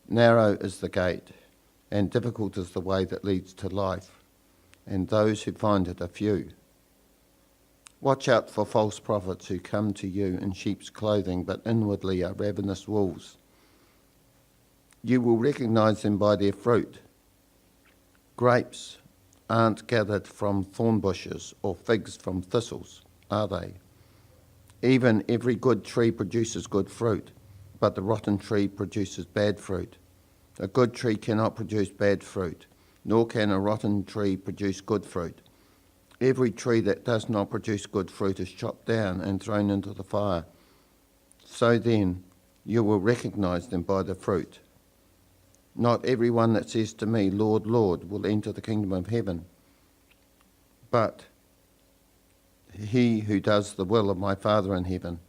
Narrow is the gate, and difficult is the way that leads to life, and those who find it are few. Watch out for false prophets who come to you in sheep's clothing, but inwardly are ravenous wolves. You will recognize them by their fruit. Grapes aren't gathered from thorn bushes, or figs from thistles, are they? Even every good tree produces good fruit, but the rotten tree produces bad fruit. A good tree cannot produce bad fruit, nor can a rotten tree produce good fruit. Every tree that does not produce good fruit is chopped down and thrown into the fire. So then, you will recognize them by the fruit. Not everyone that says to me, Lord, Lord, will enter the kingdom of heaven, but he who does the will of my Father in heaven.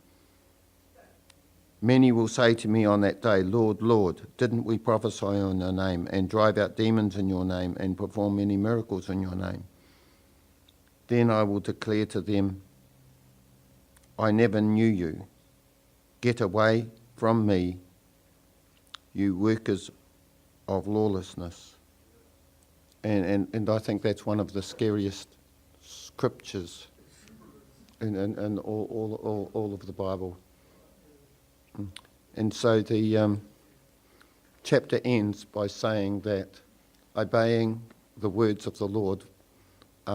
Many will say to me on that day, Lord, Lord, didn't we prophesy in your name, and drive out demons in your name, and perform many miracles in your name? Then I will declare to them, I never knew you. Get away from me, you workers of lawlessness. And I think that's one of the scariest scriptures in all of the Bible. And so the chapter ends by saying that obeying the words of the Lord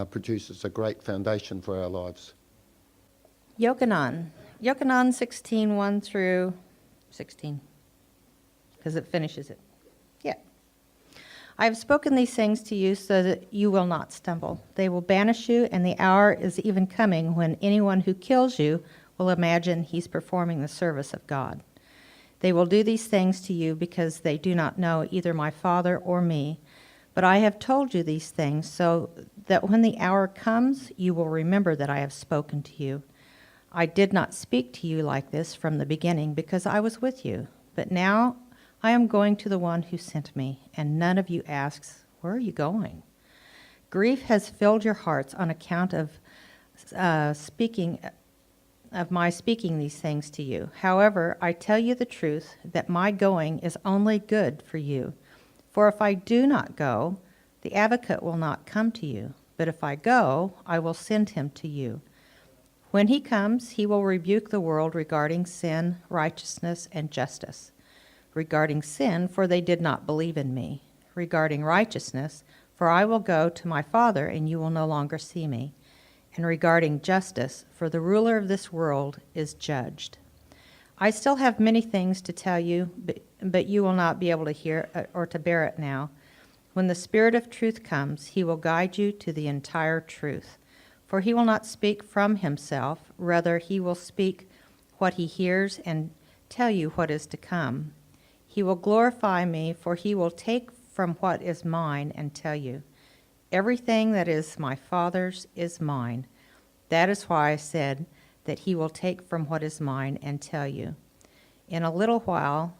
produces a great foundation for our lives. Yochanan 16, 1 through 16, because it finishes it. Yeah. I have spoken these things to you so that you will not stumble. They will banish you, and the hour is even coming when anyone who kills you will imagine he's performing the service of God. They will do these things to you because they do not know either my Father or me. But I have told you these things so that when the hour comes, you will remember that I have spoken to you. I did not speak to you like this from the beginning because I was with you. But now I am going to the one who sent me, and none of you asks, where are you going? Grief has filled your hearts on account of my speaking these things to you. However, I tell you the truth, that my going is only good for you. For if I do not go, the advocate will not come to you. But if I go, I will send him to you. When he comes, he will rebuke the world regarding sin, righteousness, and justice. Regarding sin, for they did not believe in me. Regarding righteousness, for I will go to my Father, and you will no longer see me. And regarding justice, for the ruler of this world is judged. I still have many things to tell you, but you will not be able to hear or to bear it now. When the Spirit of truth comes, he will guide you to the entire truth. For he will not speak from himself, rather he will speak what he hears and tell you what is to come. He will glorify me, for he will take from what is mine and tell you. Everything that is my Father's is mine. That is why I said that he will take from what is mine and tell you. In a little while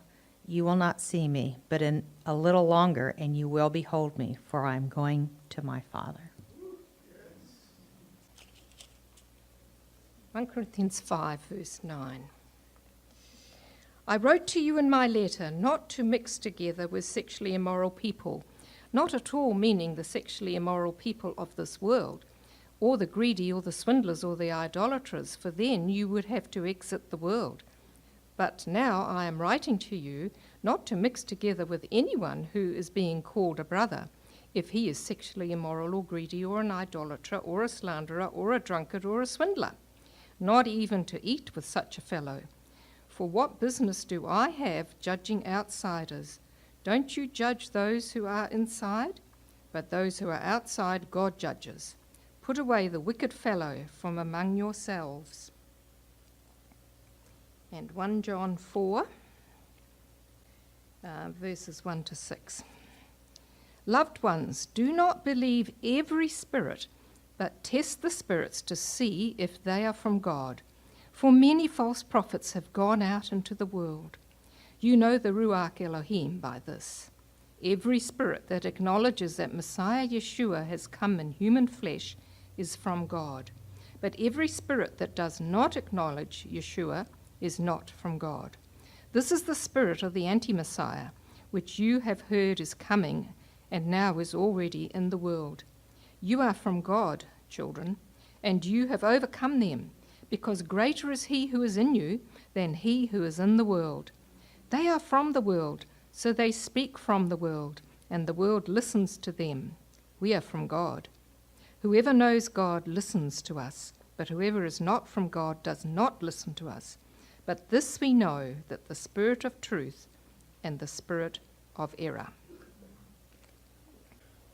you will not see me, but in a little longer and you will behold me, for I am going to my Father. 1 Corinthians 5, verse 9. I wrote to you in my letter not to mix together with sexually immoral people, not at all meaning the sexually immoral people of this world, or the greedy, or the swindlers, or the idolaters, for then you would have to exit the world. But now I am writing to you not to mix together with anyone who is being called a brother, if he is sexually immoral, or greedy, or an idolater, or a slanderer, or a drunkard, or a swindler, not even to eat with such a fellow. For what business do I have judging outsiders? Don't you judge those who are inside? But those who are outside God judges. Put away the wicked fellow from among yourselves. And 1 John 4, verses 1 to 6. Loved ones, do not believe every spirit, but test the spirits to see if they are from God. For many false prophets have gone out into the world. You know the Ruach Elohim by this. Every spirit that acknowledges that Messiah Yeshua has come in human flesh is from God. But every spirit that does not acknowledge Yeshua is not from God. This is the spirit of the anti-Messiah, which you have heard is coming and now is already in the world. You are from God, children, and you have overcome them, because greater is he who is in you than he who is in the world. They are from the world, so they speak from the world, and the world listens to them. We are from God. Whoever knows God listens to us, but whoever is not from God does not listen to us. But this we know, that the spirit of truth and the spirit of error.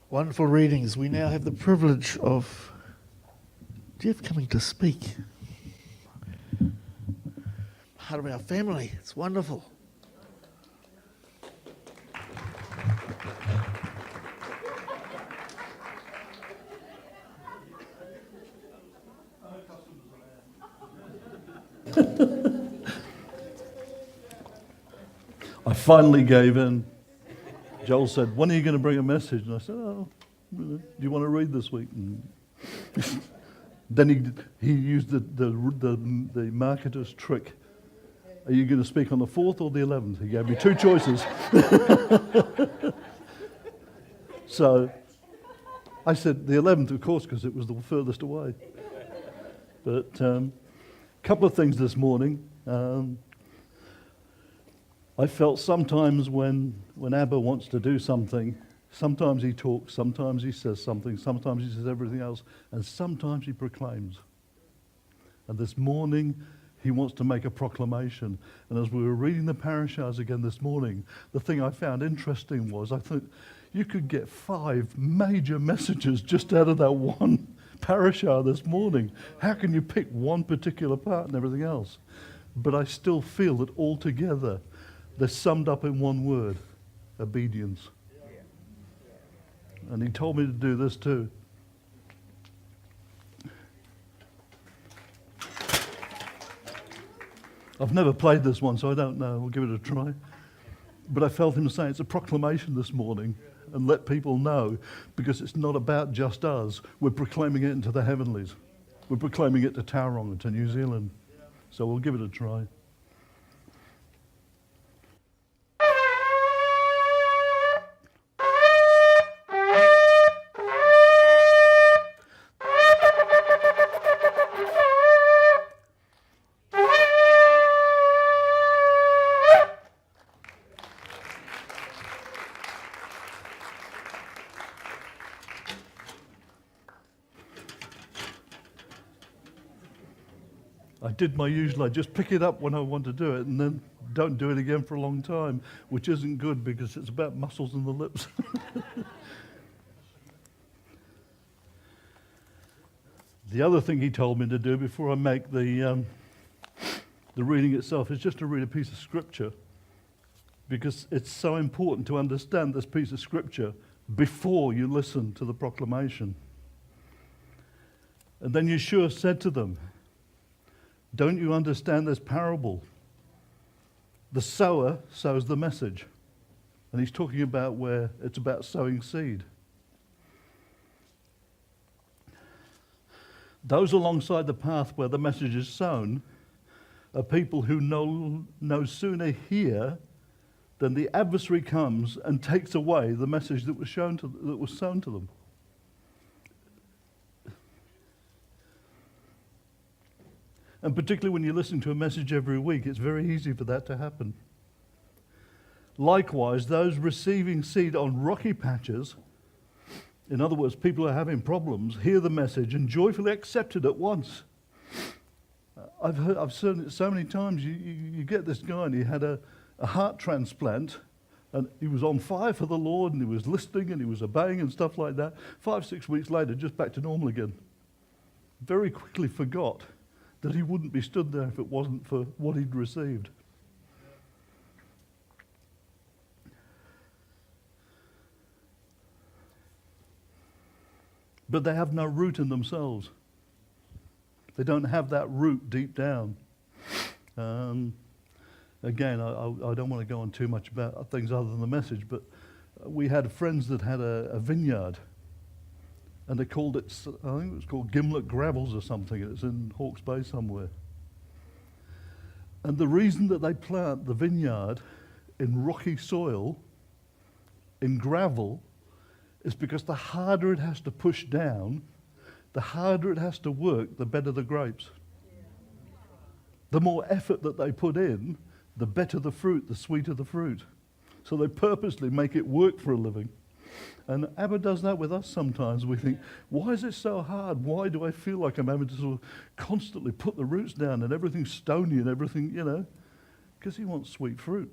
Wonderful readings. We now have the privilege of Jeff coming to speak. Part of our family. It's wonderful. I finally gave in. Joel said, when are you going to bring a message? And I said, do you want to read this week? And then he used the marketer's trick. Are you going to speak on the 4th or the 11th? He gave me two choices. So I said the 11th, of course, because it was the furthest away. But a couple of things this morning. I felt sometimes when Abba wants to do something, sometimes he talks, sometimes he says something, sometimes he says everything else, and sometimes he proclaims. And this morning He wants to make a proclamation. And as we were reading the parashahs again this morning, the thing I found interesting was I thought you could get 5 major messages just out of that one parashah this morning. How can you pick one particular part and everything else? But I still feel that altogether they're summed up in one word: obedience. And he told me to do this too. I've never played this one, so I don't know. We'll give it a try. But I felt him say it's a proclamation this morning, and let people know, because it's not about just us. We're proclaiming it into the heavenlies. We're proclaiming it to Tauranga, to New Zealand. So we'll give it a try. I did my usual, I just pick it up when I want to do it and then don't do it again for a long time, which isn't good because it's about muscles in the lips. The other thing he told me to do before I make the reading itself is just to read a piece of scripture, because it's so important to understand this piece of scripture before you listen to the proclamation. And then Yeshua said to them, "Don't you understand this parable? The sower sows the message." And he's talking about where it's about sowing seed. Those alongside the path where the message is sown are people who no sooner hear than the adversary comes and takes away the message that was sown to them. And particularly when you listen to a message every week, it's very easy for that to happen. Likewise, those receiving seed on rocky patches, in other words, people who are having problems, hear the message and joyfully accept it at once. I've seen it so many times. You get this guy and he had a heart transplant and he was on fire for the Lord and he was listening and he was obeying and stuff like that. 5-6 weeks later, just back to normal again. Very quickly forgot that he wouldn't be stood there if it wasn't for what he'd received. But they have no root in themselves. They don't have that root deep down. Again, I don't want to go on too much about things other than the message, but we had friends that had a vineyard, and they called it, I think it was called Gimlet Gravels or something. It's in Hawke's Bay somewhere. And the reason that they plant the vineyard in rocky soil, in gravel, is because the harder it has to push down, the harder it has to work, the better the grapes. The more effort that they put in, the better the fruit, the sweeter the fruit. So they purposely make it work for a living. And Abba does that with us sometimes. We think, why is it so hard? Why do I feel like I'm having to sort of constantly put the roots down and everything's stony and everything, Because he wants sweet fruit.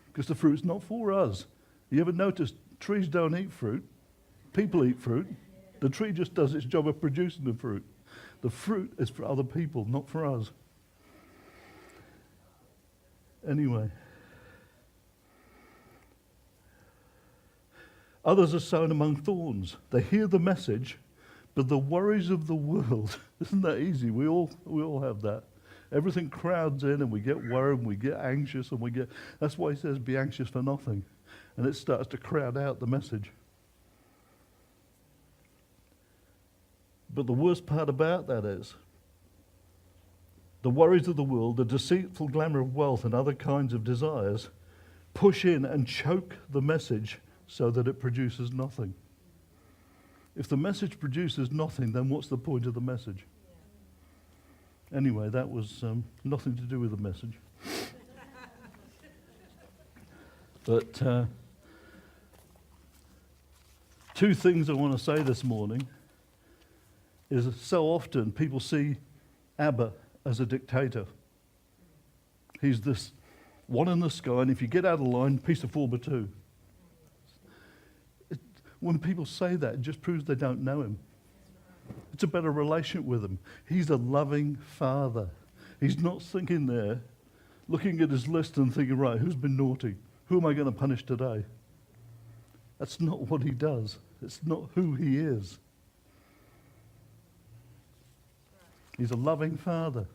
Because the fruit's not for us. You ever notice trees don't eat fruit? People eat fruit. The tree just does its job of producing the fruit. The fruit is for other people, not for us. Anyway. Others are sown among thorns. They hear the message, but the worries of the world, isn't that easy? We all have that. Everything crowds in and we get worried and we get anxious and that's why he says be anxious for nothing. And it starts to crowd out the message. But the worst part about that is the worries of the world, the deceitful glamour of wealth and other kinds of desires push in and choke the message so that it produces nothing. If the message produces nothing, then what's the point of the message? Anyway, that was nothing to do with the message. But two things I want to say this morning is so often people see Abba as a dictator. He's this one in the sky, and if you get out of line, piece of 4x2. When people say that, it just proves they don't know him. It's about a relationship with him. He's a loving father. He's not thinking there, looking at his list and thinking, right, who's been naughty? Who am I going to punish today? That's not what he does. It's not who he is. He's a loving father.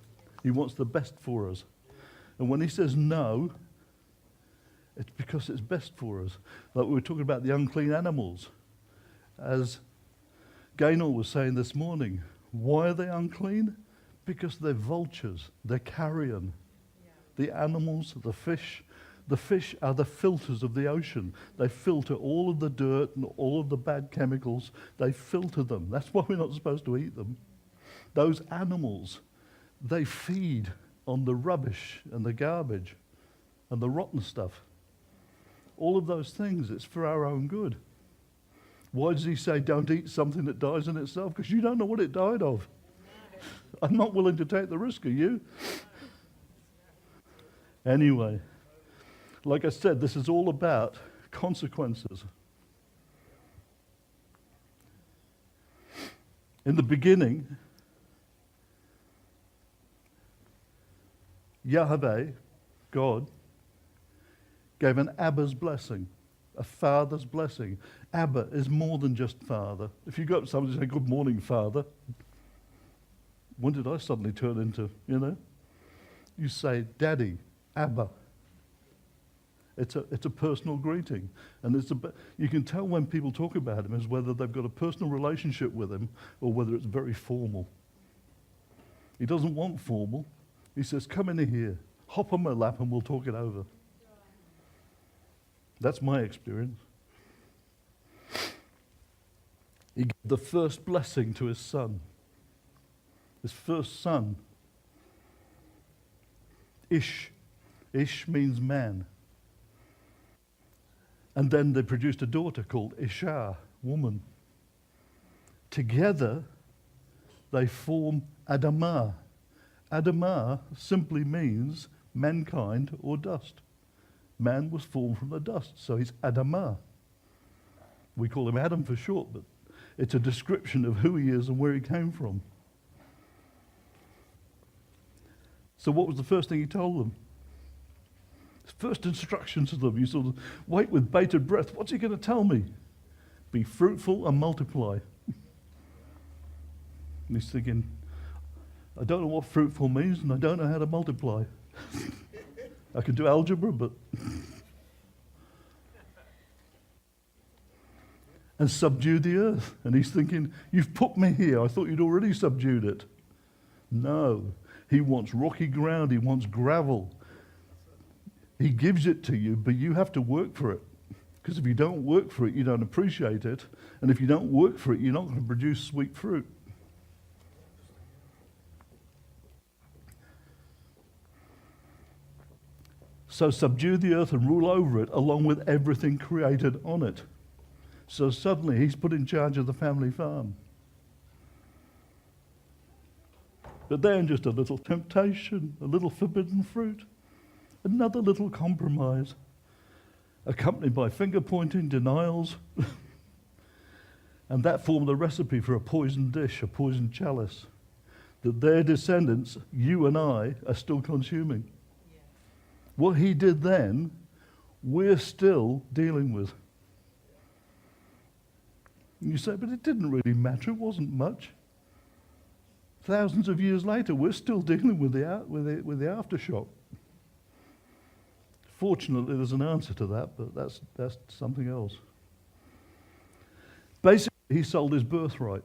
He wants the best for us. And when he says no, it's because it's best for us. Like we were talking about the unclean animals. As Gaynor was saying this morning, why are they unclean? Because they're vultures. They're carrion. The animals, the fish are the filters of the ocean. They filter all of the dirt and all of the bad chemicals. They filter them. That's why we're not supposed to eat them. Those animals, they feed on the rubbish and the garbage and the rotten stuff. All of those things, it's for our own good. Why does he say don't eat something that dies in itself? Because you don't know what it died of. I'm not willing to take the risk, are you? Anyway, like I said, this is all about consequences. In the beginning, Yahweh, God, gave an Abba's blessing, a father's blessing. Abba is more than just father. If you go up to somebody and say, good morning, father, when did I suddenly turn into, You say, daddy, Abba. It's a personal greeting. And you can tell when people talk about him as whether they've got a personal relationship with him or whether it's very formal. He doesn't want formal. He says, come in here, hop on my lap and we'll talk it over. That's my experience. He gave the first blessing to his son. His first son. Ish. Ish means man. And then they produced a daughter called Isha, woman. Together, they form Adamah. Adamah simply means mankind or dust. Man was formed from the dust, so he's Adamah. We call him Adam for short, but it's a description of who he is and where he came from. So what was the first thing he told them? His first instruction to them, you sort of wait with bated breath. What's he going to tell me? Be fruitful and multiply. And he's thinking, I don't know what fruitful means and I don't know how to multiply. I can do algebra, but... and subdue the earth. And he's thinking, you've put me here. I thought you'd already subdued it. No. He wants rocky ground. He wants gravel. He gives it to you, but you have to work for it. Because if you don't work for it, you don't appreciate it. And if you don't work for it, you're not going to produce sweet fruit. So subdue the earth and rule over it, along with everything created on it. So suddenly he's put in charge of the family farm. But then just a little temptation, a little forbidden fruit, another little compromise, accompanied by finger-pointing, denials. And that formed the recipe for a poisoned dish, a poisoned chalice, that their descendants, you and I, are still consuming. What he did then, we're still dealing with. And you say, but it didn't really matter, it wasn't much. Thousands of years later, we're still dealing with the aftershock. Fortunately, there's an answer to that, but that's something else. Basically, he sold his birthright.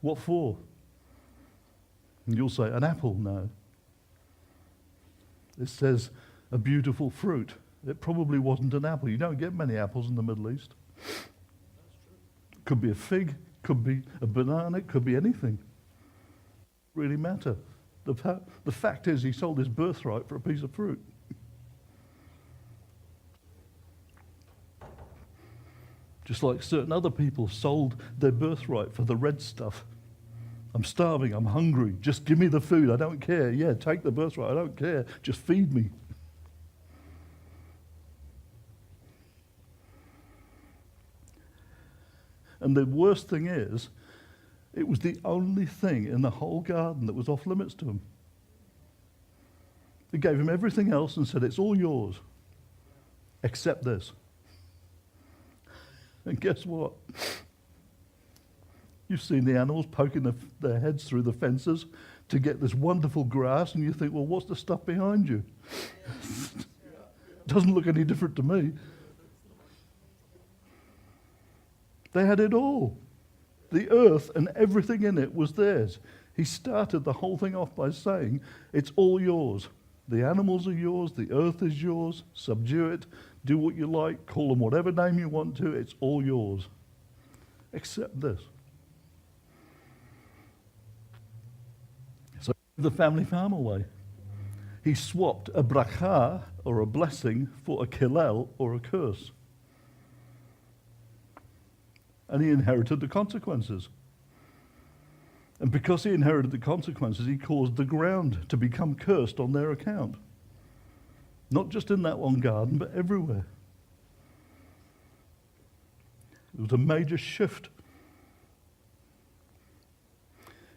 What for? And you'll say, an apple? No. It says a beautiful fruit. It probably wasn't an apple. You don't get many apples in the Middle East. Could be a fig, could be a banana, it could be anything. Really matter. The fact is he sold his birthright for a piece of fruit. Just like certain other people sold their birthright for the red stuff, I'm starving, I'm hungry, just give me the food, I don't care. Yeah, take the birthright, I don't care, just feed me. And the worst thing is, it was the only thing in the whole garden that was off limits to him. He gave him everything else and said, it's all yours, except this. And guess what? You've seen the animals poking their heads through the fences to get this wonderful grass, and you think, well, what's the stuff behind you? Doesn't look any different to me. They had it all. The earth and everything in it was theirs. He started the whole thing off by saying, it's all yours. The animals are yours, the earth is yours, subdue it, do what you like, call them whatever name you want to, it's all yours. Except this. So the family farm away. He swapped a bracha, or a blessing, for a kilel, or a curse. And he inherited the consequences. And because he inherited the consequences, he caused the ground to become cursed on their account. Not just in that one garden, but everywhere. It was a major shift.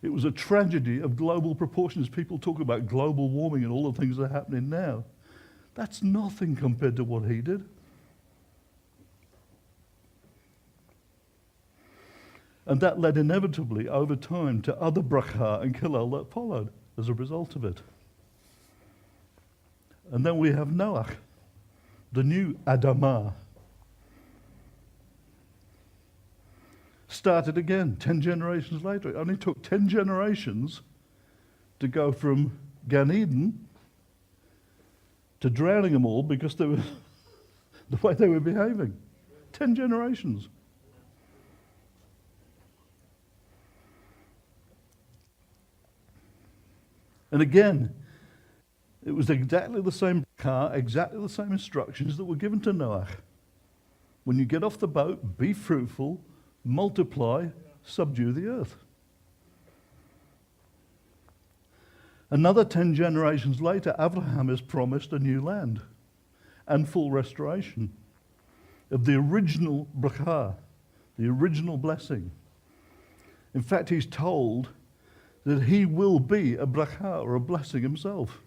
It was a tragedy of global proportions. People talk about global warming and all the things that are happening now. That's nothing compared to what he did. And that led inevitably over time to other bracha and kilel that followed as a result of it. And then we have Noach, the new Adamah. Started again 10 generations later. It only took 10 generations to go from Gan Eden to drowning them all because they were the way they were behaving. 10 generations. And again, it was exactly the same car, exactly the same instructions that were given to Noach. When you get off the boat, be fruitful, multiply, subdue the earth. Another 10 generations later, Abraham is promised a new land and full restoration of the original bracha, the original blessing. In fact, he's told that he will be a bracha, or a blessing himself.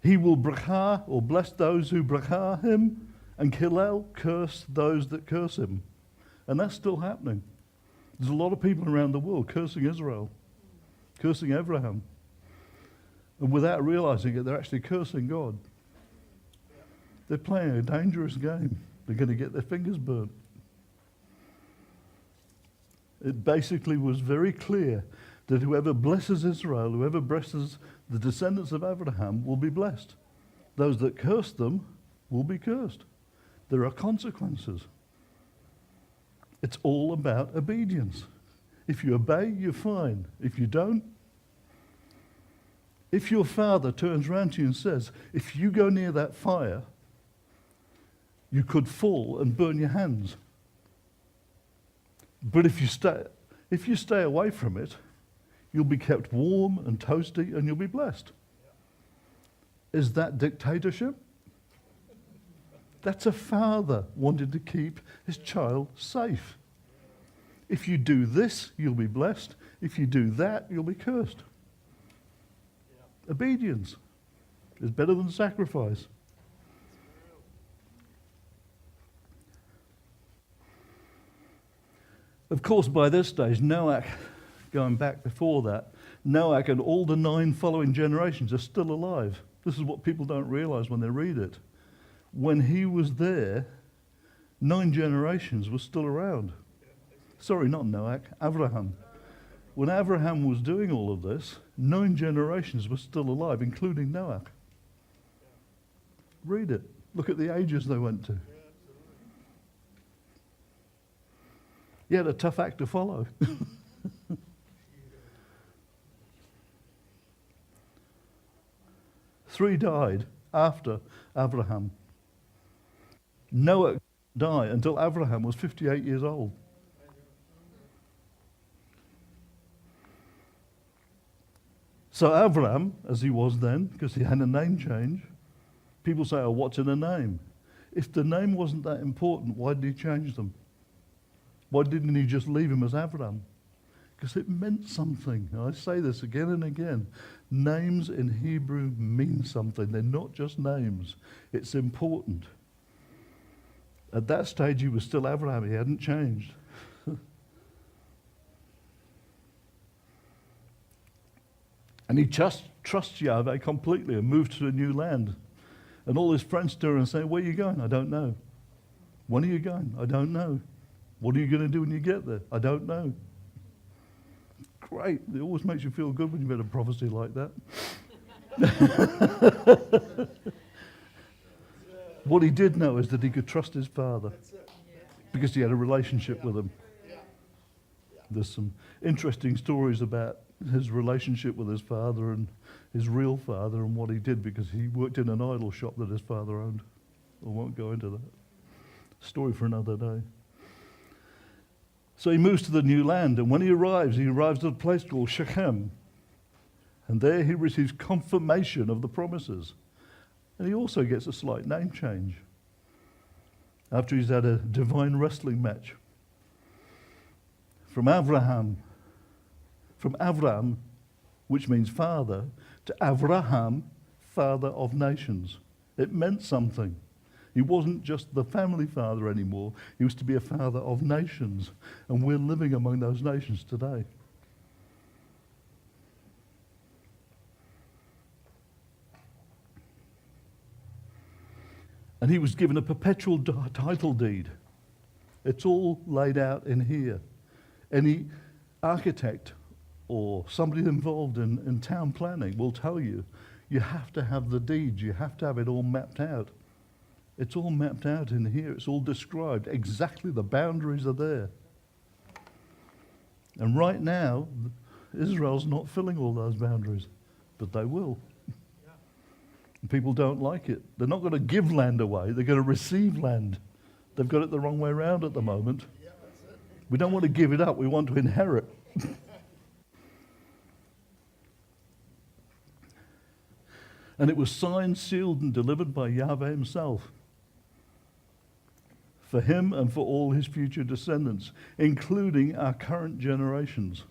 He will bracha, or bless those who bracha him, and kilel, curse those that curse him. And that's still happening. There's a lot of people around the world cursing Israel, cursing Abraham. And without realizing it, they're actually cursing God. They're playing a dangerous game. They're going to get their fingers burnt. It basically was very clear that whoever blesses Israel, whoever blesses the descendants of Abraham, will be blessed. Those that curse them will be cursed. There are consequences. It's all about obedience. If you obey, you're fine. If you don't, if your father turns around to you and says, if you go near that fire, you could fall and burn your hands. But if you stay away from it, you'll be kept warm and toasty and you'll be blessed. Is that dictatorship? That's a father wanting to keep his child safe. If you do this, you'll be blessed. If you do that, you'll be cursed. Obedience is better than sacrifice. Of course, by this stage, Noach, going back before that, Noach and all the 9 following generations are still alive. This is what people don't realize when they read it. When he was there, 9 generations were still around. Sorry, not Noach, Abraham. When Abraham was doing all of this, 9 generations were still alive, including Noach. Read it. Look at the ages they went to. He had a tough act to follow. 3 died after Abraham. Noah die until Abraham was 58 years old. So Abraham, as he was then, because he had a name change, people say, oh, what's in a name? If the name wasn't that important, why did he change them? Why didn't he just leave him as Abraham? Because it meant something. And I say this again and again. Names in Hebrew mean something. They're not just names. It's important. At that stage, he was still Abraham. He hadn't changed. And he trusts Yahweh completely and moved to a new land. And all his friends to her and say, where are you going? I don't know. When are you going? I don't know. What are you going to do when you get there? I don't know. Great. It always makes you feel good when you get a prophecy like that. What he did know is that he could trust his father because he had a relationship with him. There's some interesting stories about his relationship with his father and his real father and what he did, because he worked in an idol shop that his father owned. I won't go into that. Story for another day. So he moves to the new land, and when he arrives at a place called Shechem. And there he receives confirmation of the promises. And he also gets a slight name change after he's had a divine wrestling match. From Abraham, which means father, to Avraham, father of nations. It meant something. He wasn't just the family father anymore. He was to be a father of nations. And we're living among those nations today. And he was given a perpetual title deed. It's all laid out in here. Any architect or somebody involved in town planning will tell you, you have to have the deeds, you have to have it all mapped out. It's all mapped out in here, it's all described. Exactly, the boundaries are there. And right now, Israel's not filling all those boundaries, but they will. People don't like it. They're not going to give land away, they're going to receive land. They've got it the wrong way around at the moment. We don't want to give it up, we want to inherit. And it was signed, sealed, and delivered by Yahweh himself, for him and for all his future descendants, including our current generations.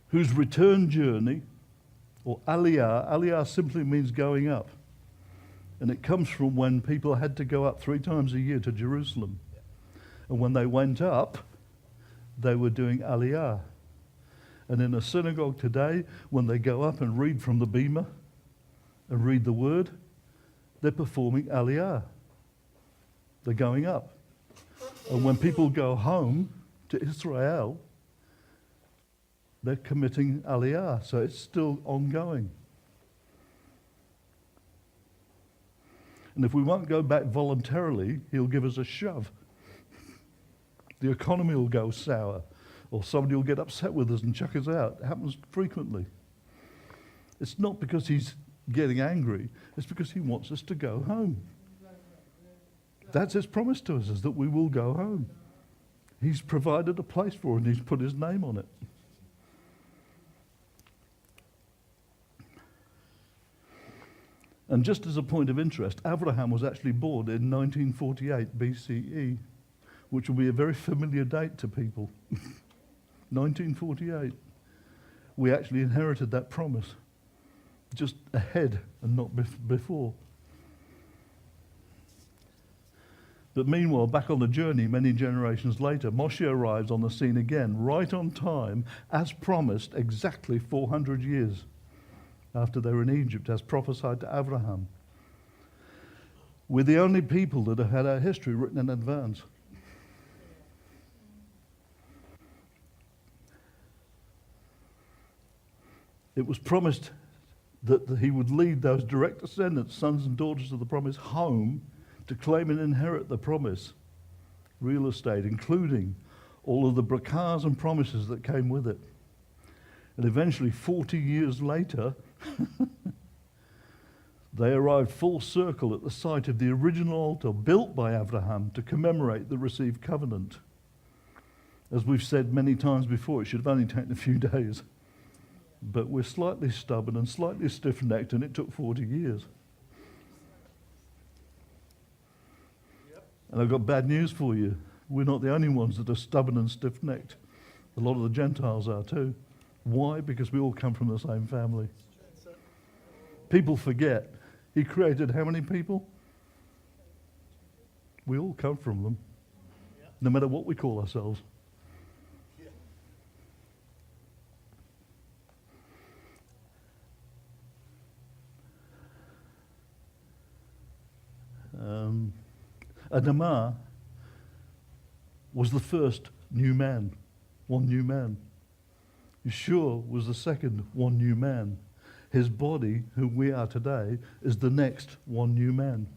Whose return journey, or aliyah simply means going up. And it comes from when people had to go up 3 times a year to Jerusalem. And when they went up, they were doing aliyah. And in a synagogue today, when they go up and read from the bema and read the word, they're performing aliyah. They're going up. And when people go home to Israel, they're committing aliyah, so it's still ongoing. And if we won't go back voluntarily, he'll give us a shove. The economy will go sour, or somebody will get upset with us and chuck us out. It happens frequently. It's not because he's getting angry, it's because he wants us to go home. That's his promise to us, is that we will go home. He's provided a place for it, and he's put his name on it. And just as a point of interest, Abraham was actually born in 1948 BCE, which will be a very familiar date to people. 1948. We actually inherited that promise, just ahead and not before. But meanwhile, back on the journey, many generations later, Moshe arrives on the scene again, right on time, as promised, exactly 400 years after they were in Egypt, as prophesied to Abraham. We're the only people that have had our history written in advance. It was promised that he would lead those direct descendants, sons and daughters of the promise, home to claim and inherit the promise real estate, including all of the brachas and promises that came with it. And eventually, 40 years later, they arrived full circle at the site of the original altar built by Abraham to commemorate the received covenant. As we've said many times before, it should have only taken a few days. But we're slightly stubborn and slightly stiff-necked, and it took 40 years. And I've got bad news for you. We're not the only ones that are stubborn and stiff-necked. A lot of the Gentiles are too. Why? Because we all come from the same family. People forget. He created how many people? We all come from them, no matter what we call ourselves. Adamah was the first new man, one new man. Yeshua was the second one new man. His body, who we are today, is the next one new man.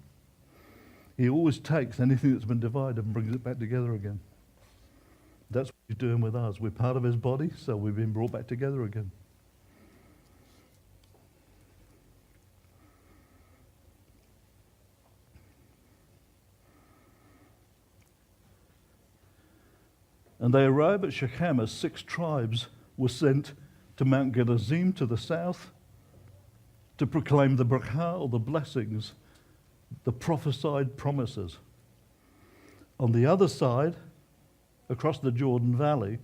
He always takes anything that's been divided and brings it back together again. That's what he's doing with us. We're part of his body, so we've been brought back together again. And they arrived at Shechem as 6 tribes were sent to Mount Gerizim to the south to proclaim the bracha, or the blessings, the prophesied promises. On the other side, across the Jordan Valley,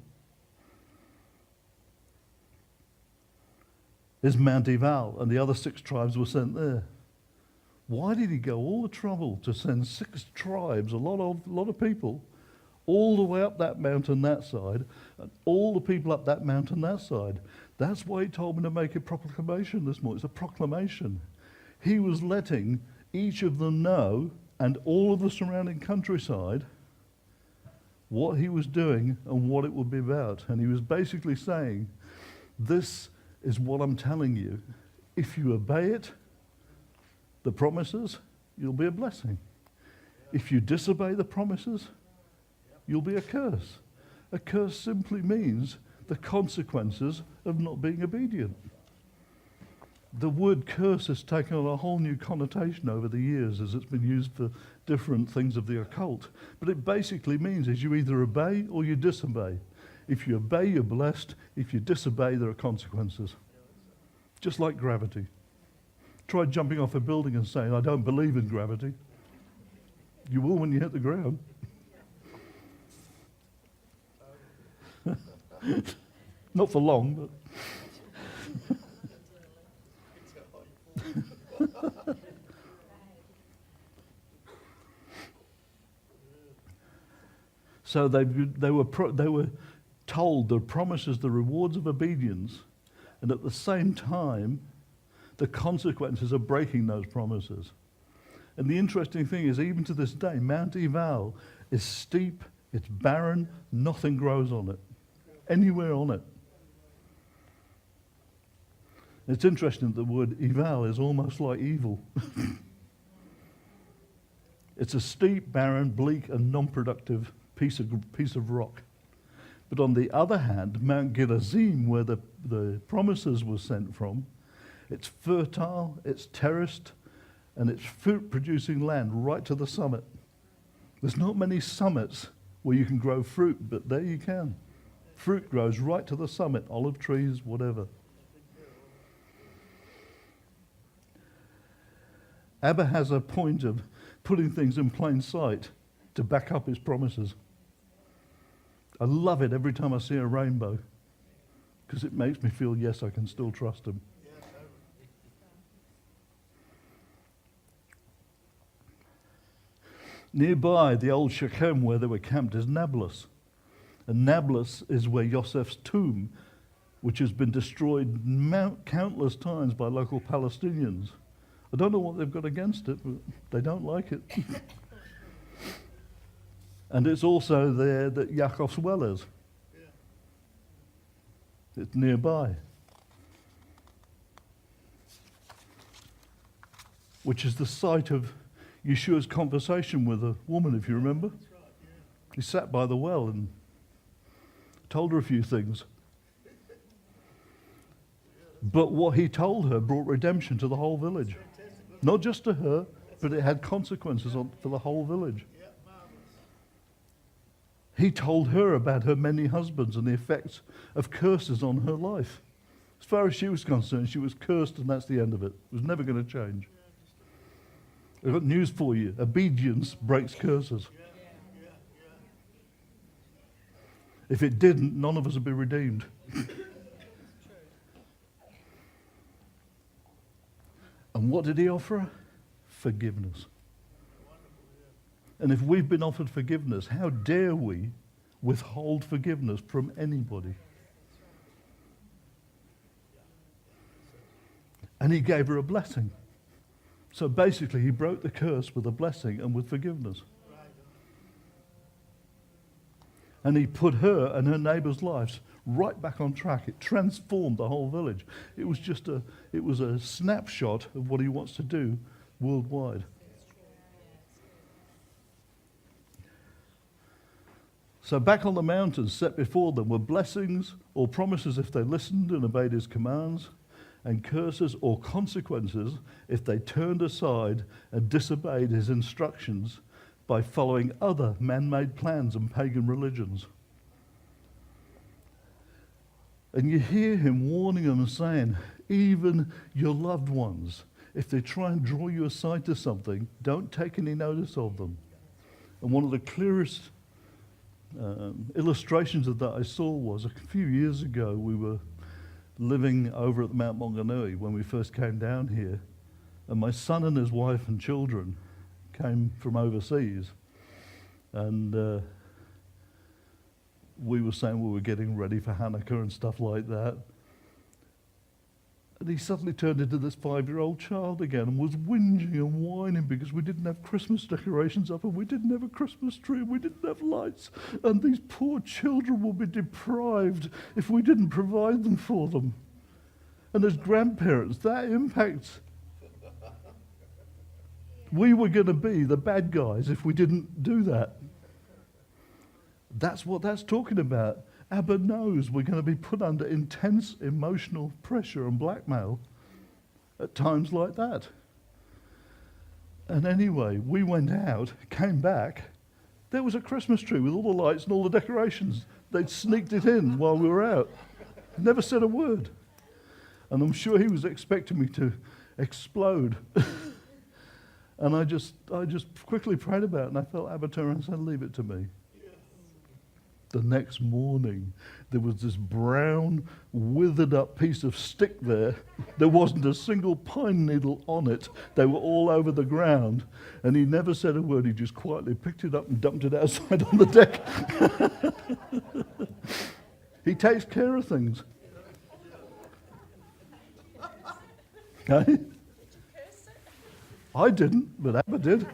is Mount Ebal, and the other 6 tribes were sent there. Why did he go all the trouble to send 6 tribes, a lot of people, all the way up that mountain that side, and all the people up that mountain that side? That's why he told me to make a proclamation this morning. It's a proclamation. He was letting each of them know, and all of the surrounding countryside, what he was doing and what it would be about. And he was basically saying, this is what I'm telling you. If you obey it, the promises, you'll be a blessing. If you disobey the promises, you'll be a curse. A curse simply means the consequences of not being obedient. The word curse has taken on a whole new connotation over the years as it's been used for different things of the occult. But it basically means is you either obey or you disobey. If you obey, you're blessed. If you disobey, there are consequences. Just like gravity. Try jumping off a building and saying, I don't believe in gravity. You will when you hit the ground. Not for long, but... So they were told the promises, the rewards of obedience, and at the same time, the consequences of breaking those promises. And the interesting thing is, even to this day, Mount Ebal is steep, it's barren, nothing grows on it, anywhere on it. It's interesting that the word Eval is almost like evil. It's a steep, barren, bleak, and non-productive piece of rock. But on the other hand, Mount Gerizim, where the promises were sent from, it's fertile, it's terraced, and it's fruit-producing land right to the summit. There's not many summits where you can grow fruit, but there you can. Fruit grows right to the summit, olive trees, whatever. Abba has a point of putting things in plain sight to back up his promises. I love it every time I see a rainbow because it makes me feel, yes, I can still trust him. Nearby, the old Shechem where they were camped is Nablus. And Nablus is where Yosef's tomb, which has been destroyed countless times by local Palestinians. I don't know what they've got against it, but they don't like it. And it's also there that Yaakov's well is. It's nearby. Which is the site of Yeshua's conversation with a woman, if you remember. He sat by the well and told her a few things. But what he told her brought redemption to the whole village. Not just to her, but it had consequences for the whole village. He told her about her many husbands and the effects of curses on her life. As far as she was concerned, she was cursed, and that's the end of it. It was never going to change. I've got news for you. Obedience breaks curses. If it didn't, none of us would be redeemed. And what did he offer her? Forgiveness. And if we've been offered forgiveness, how dare we withhold forgiveness from anybody? And he gave her a blessing. So basically, he broke the curse with a blessing and with forgiveness. And he put her and her neighbours' lives right back on track. It transformed the whole village. It was a snapshot of what he wants to do worldwide. So back on the mountains set before them were blessings or promises if they listened and obeyed his commands, and curses or consequences if they turned aside and disobeyed his instructions by following other man-made plans and pagan religions. And you hear him warning them and saying, even your loved ones, if they try and draw you aside to something, don't take any notice of them. And one of the clearest illustrations of that I saw was a few years ago. We were living over at Mount Maunganui when we first came down here, and my son and his wife and children came from overseas, and we were saying we were getting ready for Hanukkah and stuff like that. And he suddenly turned into this 5-year-old child again and was whinging and whining because we didn't have Christmas decorations up and we didn't have a Christmas tree and we didn't have lights. And these poor children will be deprived if we didn't provide them for them. And as grandparents, that impacts. We were going to be the bad guys if we didn't do that. That's what that's talking about. Abba knows we're going to be put under intense emotional pressure and blackmail at times like that. And anyway, we went out, came back. There was a Christmas tree with all the lights and all the decorations. They'd sneaked it in while we were out. Never said a word. And I'm sure he was expecting me to explode. And I just quickly prayed about it, and I felt Abba turn around and said, leave it to me. The next morning, there was this brown, withered up piece of stick there. There wasn't a single pine needle on it. They were all over the ground. And he never said a word. He just quietly picked it up and dumped it outside on the deck. He takes care of things. Hey? I didn't, but Abba did.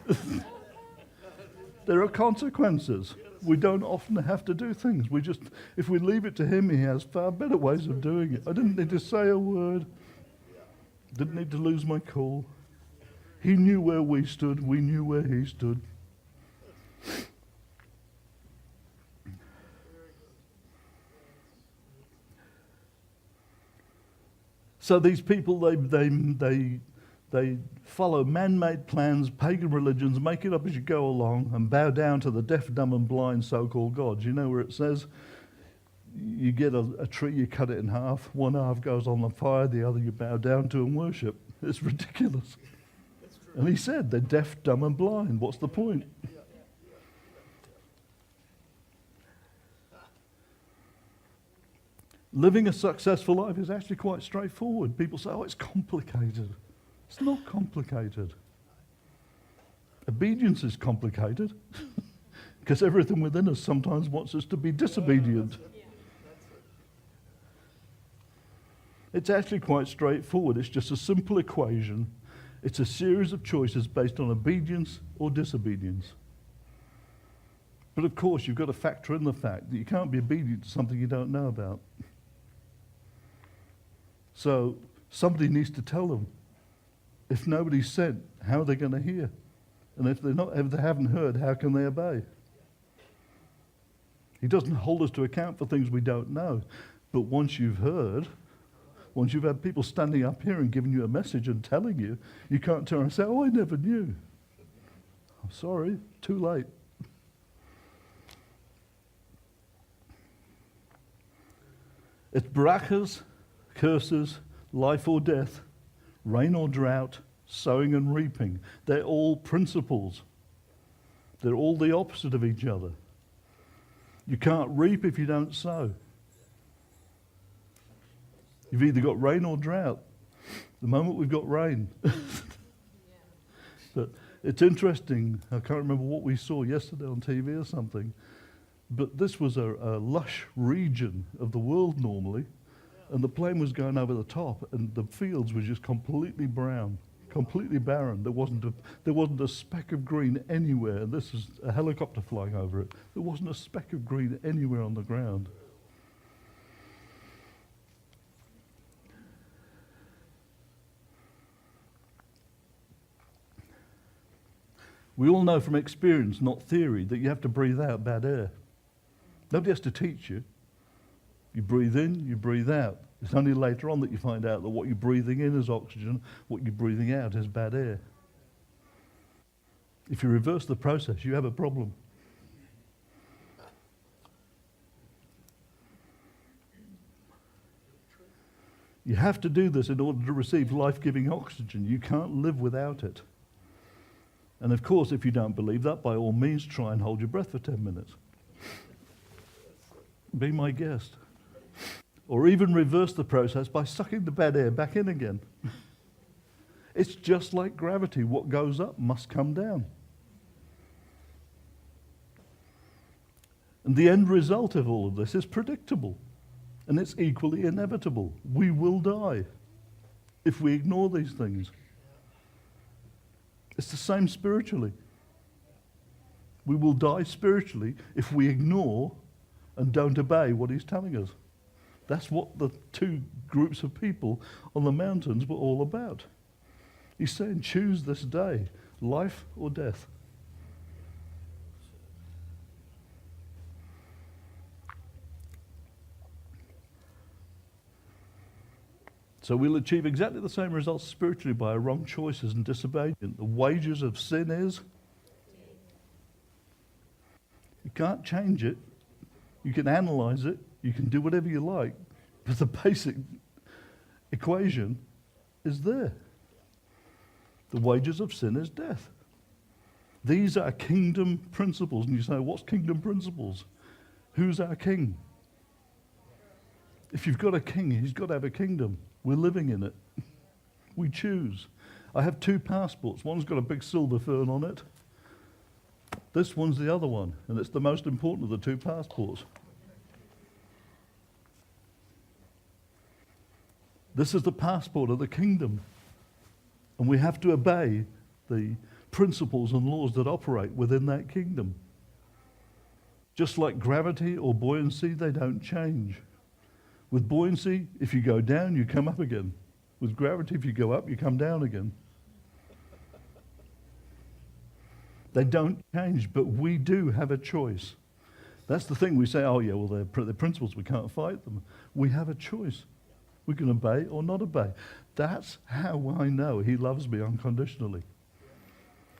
There are consequences. We don't often have to do things. If we leave it to him, he has far better ways of doing it. I didn't need to say a word. Didn't need to lose my cool. He knew where we stood. We knew where he stood. So these people, they follow man-made plans, pagan religions, make it up as you go along, and bow down to the deaf, dumb, and blind so-called gods. You know where it says you get a tree, you cut it in half, one half goes on the fire, the other you bow down to and worship. It's ridiculous. And he said they're deaf, dumb, and blind. What's the point? Living a successful life is actually quite straightforward. People say, oh, it's complicated. It's not complicated. Obedience is complicated because everything within us sometimes wants us to be disobedient. It's actually quite straightforward. It's just a simple equation. It's a series of choices based on obedience or disobedience. But of course, you've got to factor in the fact that you can't be obedient to something you don't know about. So somebody needs to tell them. If nobody's sent, how are they going to hear? And if they haven't heard, how can they obey? He doesn't hold us to account for things we don't know. But once you've heard, once you've had people standing up here and giving you a message and telling you, you can't turn and say, oh, I never knew. I'm sorry, too late. It's brachas, curses, life or death, rain or drought, sowing and reaping. They're all principles. They're all the opposite of each other. You can't reap if you don't sow. You've either got rain or drought. The moment we've got rain. But it's interesting, I can't remember what we saw yesterday on TV or something, but this was a lush region of the world normally, and the plane was going over the top, and the fields were just completely brown, completely barren. There wasn't a speck of green anywhere, and this is a helicopter flying over it. There wasn't a speck of green anywhere on the ground. We all know from experience, not theory, that you have to breathe out bad air. Nobody has to teach you. You breathe in, you breathe out. It's only later on that you find out that what you're breathing in is oxygen, what you're breathing out is bad air. If you reverse the process, you have a problem. You have to do this in order to receive life-giving oxygen. You can't live without it. And of course, if you don't believe that, by all means, try and hold your breath for 10 minutes. Be my guest. Or even reverse the process by sucking the bad air back in again. It's just like gravity. What goes up must come down. And the end result of all of this is predictable. And it's equally inevitable. We will die if we ignore these things. It's the same spiritually. We will die spiritually if we ignore and don't obey what he's telling us. That's what the two groups of people on the mountains were all about. He's saying, choose this day, life or death. So we'll achieve exactly the same results spiritually by our wrong choices and disobedience. The wages of sin is? You can't change it. You can analyze it. You can do whatever you like. But the basic equation is there. The wages of sin is death. These are kingdom principles. And you say, what's kingdom principles? Who's our king? If you've got a king, he's got to have a kingdom. We're living in it. We choose. I have two passports. One's got a big silver fern on it. This one's the other one, and it's the most important of the two passports. This is the passport of the kingdom, and we have to obey the principles and laws that operate within that kingdom. Just like gravity or buoyancy, they don't change. With buoyancy, if you go down, you come up again. With gravity, if you go up, you come down again. They don't change, but we do have a choice. That's the thing. We say, oh yeah, well, they're principles, we can't fight them. We have a choice. We can obey or not obey. That's how I know he loves me unconditionally.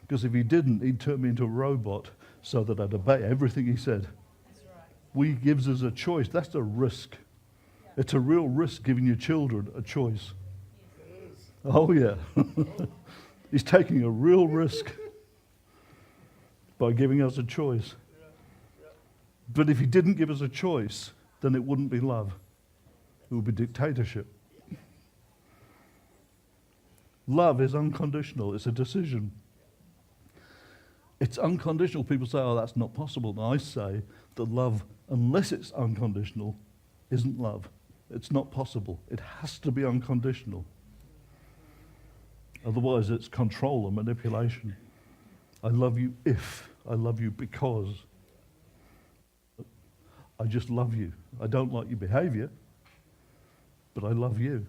Because if he didn't, he'd turn me into a robot so that I'd obey everything he said. That's right. He gives us a choice. That's a risk. It's a real risk giving your children a choice. Oh, yeah. He's taking a real risk by giving us a choice. But if he didn't give us a choice, then it wouldn't be love. It would be dictatorship. Love is unconditional. It's a decision. It's unconditional. People say, oh, that's not possible. And I say that love, unless it's unconditional, isn't love. It's not possible. It has to be unconditional. Otherwise, it's control and manipulation. I love you if, I love you because. I just love you. I don't like your behavior, but I love you.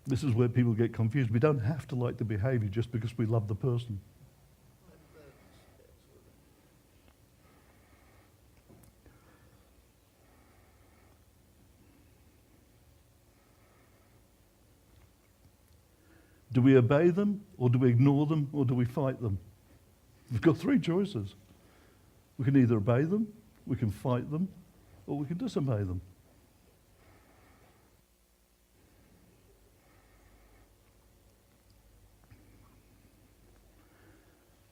This is where people get confused. We don't have to like the behavior just because we love the person. Do we obey them, or do we ignore them, or do we fight them? We've got three choices. We can either obey them, we can fight them, or we can disobey them.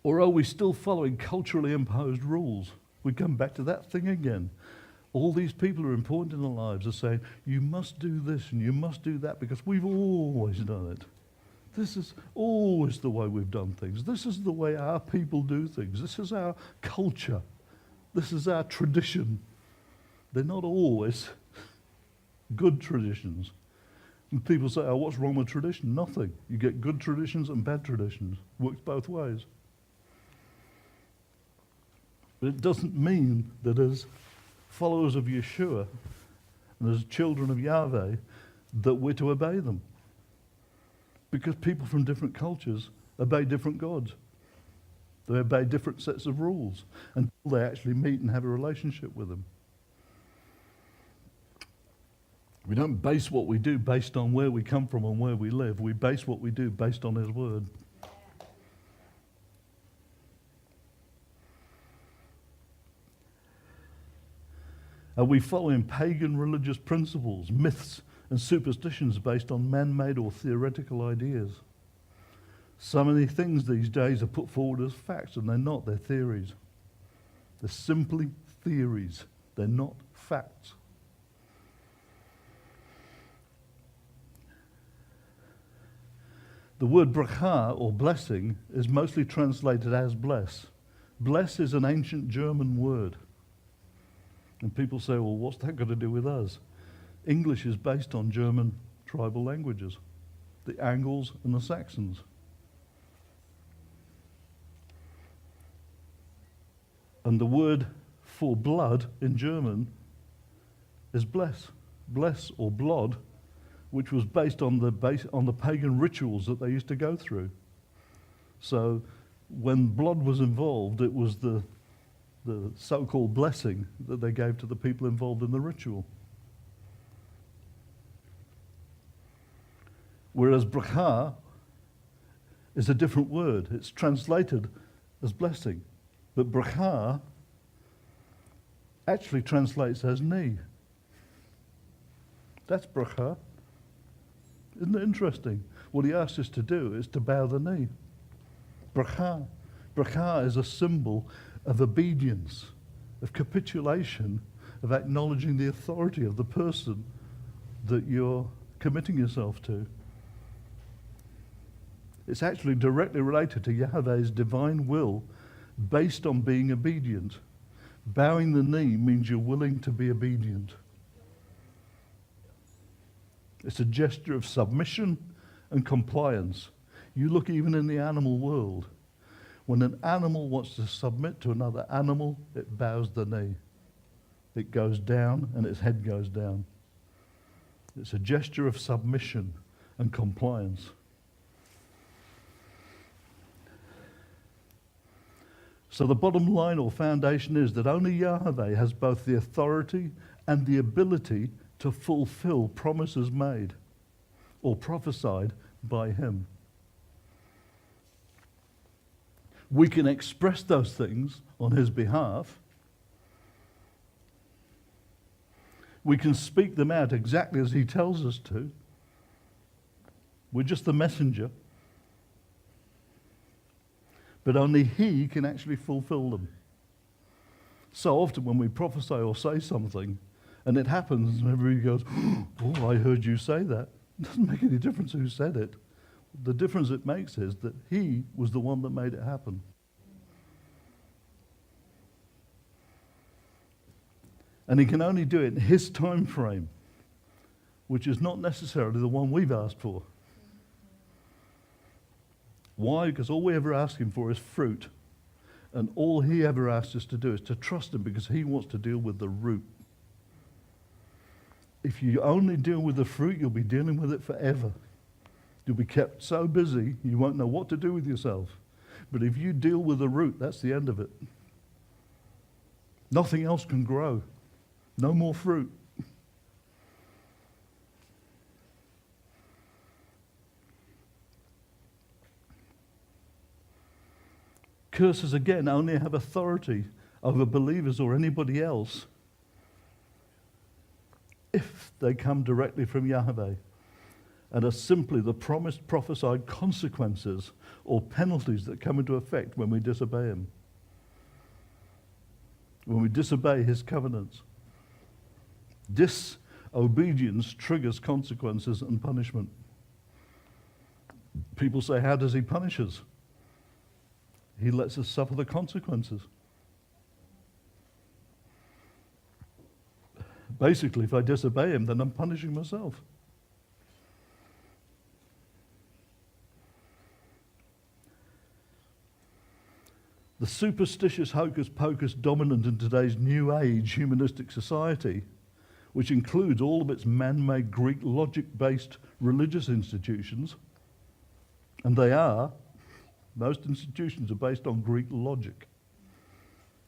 Or are we still following culturally imposed rules? We come back to that thing again. All these people who are important in our lives are saying, you must do this and you must do that because we've always done it. This is always the way we've done things. This is the way our people do things. This is our culture. This is our tradition. They're not always good traditions. And people say, oh, what's wrong with tradition? Nothing. You get good traditions and bad traditions. Works both ways. But it doesn't mean that as followers of Yeshua and as children of Yahweh that we're to obey them. Because people from different cultures obey different gods. They obey different sets of rules until they actually meet and have a relationship with them. We don't base what we do based on where we come from and where we live. We base what we do based on His Word. Are we following pagan religious principles, myths, and superstitions based on man-made or theoretical ideas? So many things these days are put forward as facts, and they're not. They're theories. They're simply theories. They're not facts. The word bracha, or blessing, is mostly translated as bless. Bless is an ancient German word. And people say, well, what's that got to do with us? English is based on German tribal languages, the Angles and the Saxons. And the word for blood in German is bless. Bless or blood, which was based on the pagan rituals that they used to go through. So when blood was involved, it was the so-called blessing that they gave to the people involved in the ritual. Whereas bracha is a different word. It's translated as blessing. But bracha actually translates as knee. That's bracha. Isn't it interesting? What he asks us to do is to bow the knee. Bracha. Bracha is a symbol of obedience, of capitulation, of acknowledging the authority of the person that you're committing yourself to. It's actually directly related to Yahweh's divine will based on being obedient. Bowing the knee means you're willing to be obedient. It's a gesture of submission and compliance. You look even in the animal world. When an animal wants to submit to another animal, it bows the knee. It goes down and its head goes down. It's a gesture of submission and compliance. So the bottom line or foundation is that only Yahweh has both the authority and the ability to fulfill promises made or prophesied by Him. We can express those things on His behalf. We can speak them out exactly as He tells us to. We're just the messenger. But only He can actually fulfill them. So often when we prophesy or say something, and it happens, and everybody goes, oh, I heard you say that. It doesn't make any difference who said it. The difference it makes is that He was the one that made it happen. And He can only do it in His time frame, which is not necessarily the one we've asked for. Why? Because all we ever ask Him for is fruit. And all He ever asks us to do is to trust Him because He wants to deal with the root. If you only deal with the fruit, you'll be dealing with it forever. You'll be kept so busy, you won't know what to do with yourself. But if you deal with the root, that's the end of it. Nothing else can grow. No more fruit. Curses, again, only have authority over believers or anybody else if they come directly from Yahweh and are simply the promised prophesied consequences or penalties that come into effect when we disobey him, when we disobey his covenants. Disobedience triggers consequences and punishment. People say, how does he punish us? He lets us suffer the consequences. Basically, if I disobey him, then I'm punishing myself. The superstitious hocus-pocus dominant in today's new age humanistic society, which includes all of its man-made Greek logic-based religious institutions, and they are, most institutions are based on Greek logic,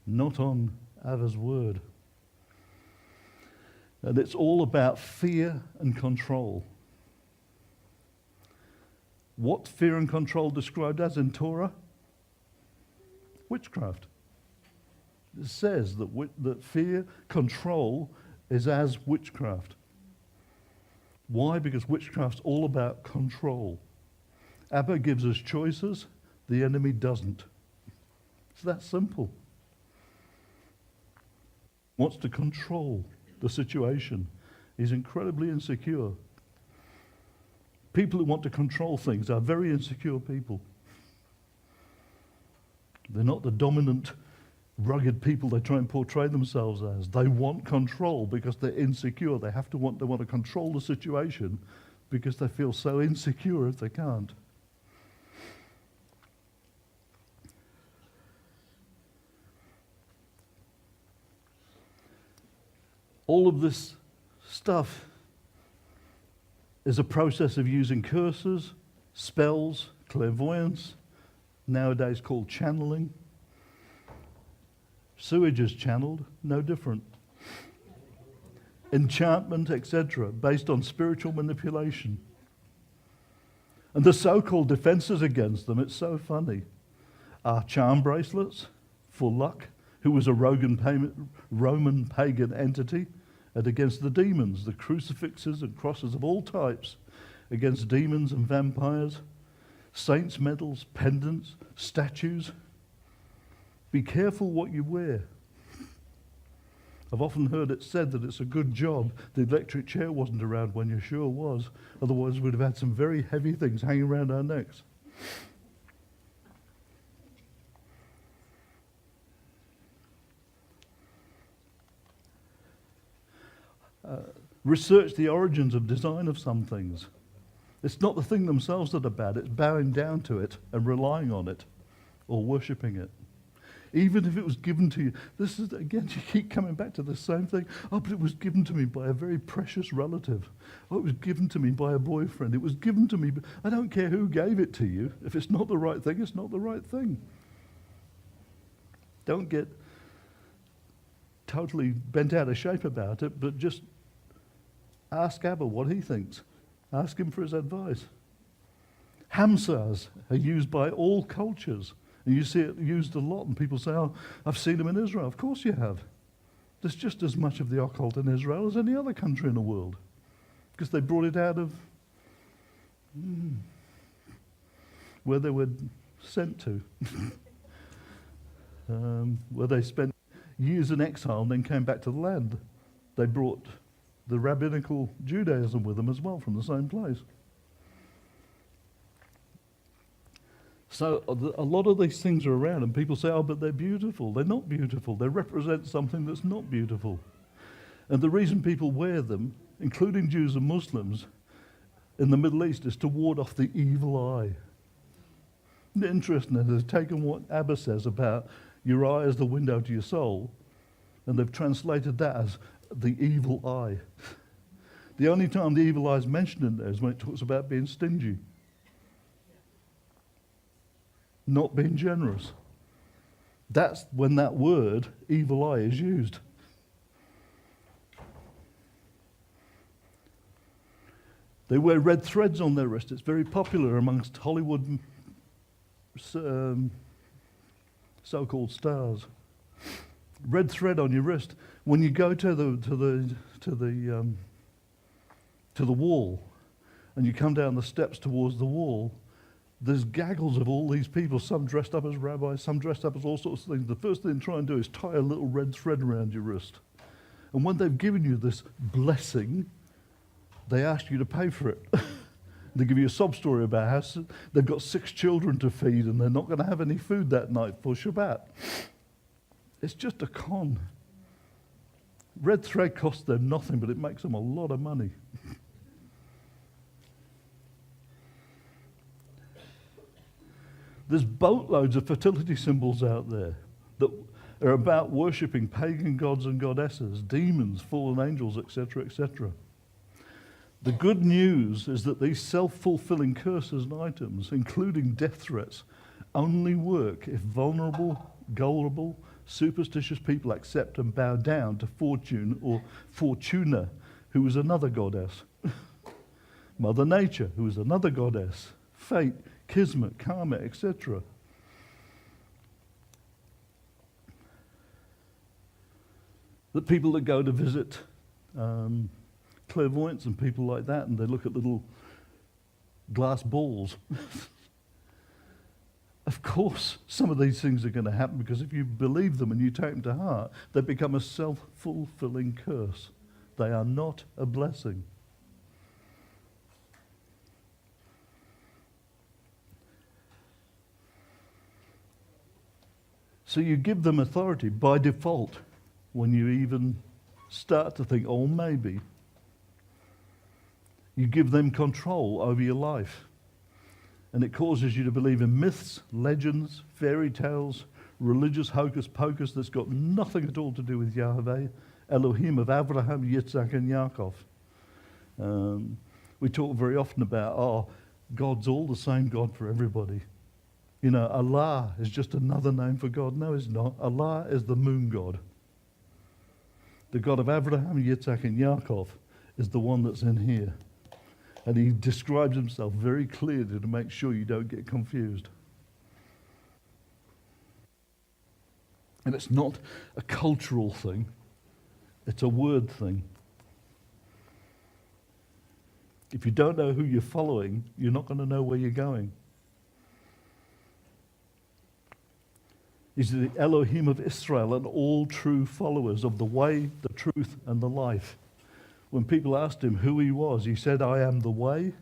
not on Abba's word. And it's all about fear and control. What fear and control described as in Torah? Witchcraft. It says that fear, control is as witchcraft. Why? Because witchcraft's all about control. Abba gives us choices, the enemy doesn't. It's that simple. Wants to control the situation. He's incredibly insecure. People who want to control things are very insecure people. They're not the dominant, rugged people they try and portray themselves as. They want control because they're insecure. They want to control the situation because they feel so insecure if they can't. All of this stuff is a process of using curses, spells, clairvoyance, nowadays called channeling. Sewage is channeled, no different. Enchantment, etc., based on spiritual manipulation. And the so-called defenses against them, it's so funny, are charm bracelets for luck, who was a Roman pagan entity, and against the demons, the crucifixes and crosses of all types, against demons and vampires, saints' medals, pendants, statues. Be careful what you wear. I've often heard it said that it's a good job the electric chair wasn't around when Yeshua was, otherwise we'd have had some very heavy things hanging around our necks. Research the origins of design of some things. It's not the thing themselves that are bad, it's bowing down to it and relying on it or worshipping it. Even if it was given to you, this is, again, you keep coming back to the same thing. Oh, but it was given to me by a very precious relative. Oh, it was given to me by a boyfriend. It was given to me. I don't care who gave it to you. If it's not the right thing, it's not the right thing. Don't get totally bent out of shape about it, but just ask Abba what he thinks. Ask him for his advice. Hamsars are used by all cultures. And you see it used a lot, and people say, oh, I've seen them in Israel. Of course you have. There's just as much of the occult in Israel as any other country in the world. Because they brought it out of where they were sent to. Where they spent years in exile and then came back to the land. They brought the rabbinical Judaism with them as well from the same place. So a lot of these things are around, and people say, oh, but they're beautiful. They're not beautiful. They represent something that's not beautiful. And the reason people wear them, including Jews and Muslims, in the Middle East, is to ward off the evil eye. Isn't it interesting that they've taken what Abba says about your eye is the window to your soul, and they've translated that as the evil eye. The only time the evil eye is mentioned in there is when it talks about being stingy. Not being generous. That's when that word, evil eye, is used. They wear red threads on their wrist. It's very popular amongst Hollywood so-called stars. Red thread on your wrist. When you go to the wall, and you come down the steps towards the wall, there's gaggles of all these people, some dressed up as rabbis, some dressed up as all sorts of things. The first thing they try and do is tie a little red thread around your wrist. And when they've given you this blessing, they ask you to pay for it. They give you a sob story about how they've got 6 children to feed and they're not going to have any food that night for Shabbat. It's just a con. Red thread costs them nothing, but it makes them a lot of money. There's boatloads of fertility symbols out there that are about worshipping pagan gods and goddesses, demons, fallen angels, etc., etc. The good news is that these self-fulfilling curses and items, including death threats, only work if vulnerable, gullible, superstitious people accept and bow down to Fortune or Fortuna, who is another goddess. Mother Nature, who is another goddess. Fate, Kismet, karma, etc. The people that go to visit clairvoyants and people like that, and they look at little glass balls. Of course, some of these things are going to happen because if you believe them and you take them to heart, they become a self-fulfilling curse. They are not a blessing. So you give them authority by default when you even start to think, oh, maybe. You give them control over your life. And it causes you to believe in myths, legends, fairy tales, religious hocus pocus that's got nothing at all to do with Yahweh, Elohim of Abraham, Yitzhak, and Yaakov. We talk very often about, God's all the same God for everybody. You know, Allah is just another name for God. No, it's not. Allah is the moon god. The God of Abraham, Yitzhak, and Yaakov is the one that's in here. And he describes himself very clearly to make sure you don't get confused. And it's not a cultural thing. It's a word thing. If you don't know who you're following, you're not going to know where you're going. He's the Elohim of Israel and all true followers of the way, the truth, and the life. When people asked him who he was, he said, I am the way,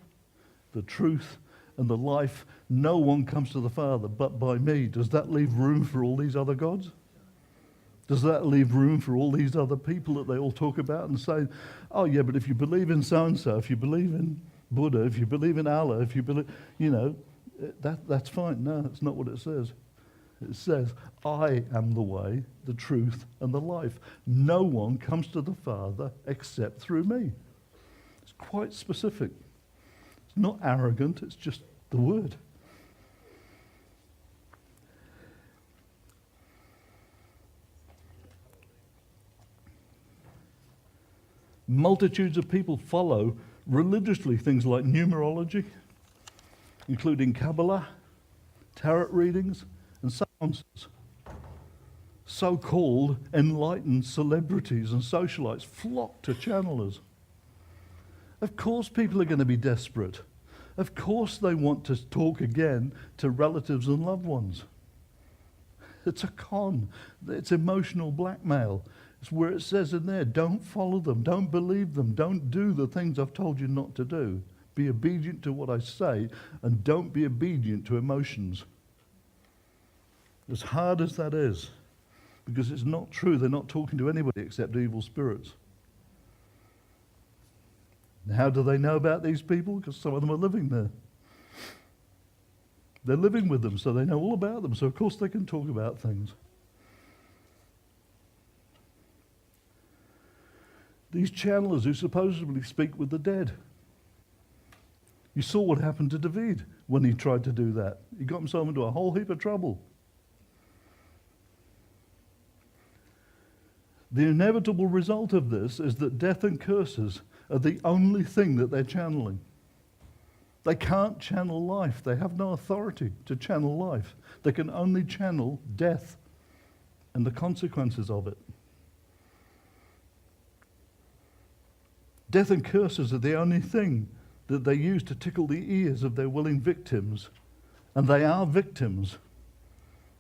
the truth, and the life. No one comes to the Father but by me. Does that leave room for all these other gods? Does that leave room for all these other people that they all talk about and say, oh yeah, but if you believe in so-and-so, if you believe in Buddha, if you believe in Allah, if you believe, that's fine. No, that's not what it says. It says, I am the way, the truth, and the life. No one comes to the Father except through me. It's quite specific. It's not arrogant, it's just the word. Multitudes of people follow religiously things like numerology, including Kabbalah, tarot readings, and seances. So-called enlightened celebrities and socialites flock to channelers. Of course people are going to be desperate. Of course they want to talk again to relatives and loved ones. It's a con. It's emotional blackmail. It's where it says in there, don't follow them, don't believe them, don't do the things I've told you not to do. Be obedient to what I say and don't be obedient to emotions. As hard as that is, because it's not true. They're not talking to anybody except evil spirits. And how do they know about these people? Because some of them are living there. They're living with them, so they know all about them. So of course they can talk about things. These channelers who supposedly speak with the dead. You saw what happened to David when he tried to do that. He got himself into a whole heap of trouble. The inevitable result of this is that death and curses are the only thing that they're channeling. They can't channel life. They have no authority to channel life. They can only channel death and the consequences of it. Death and curses are the only thing that they use to tickle the ears of their willing victims. And they are victims.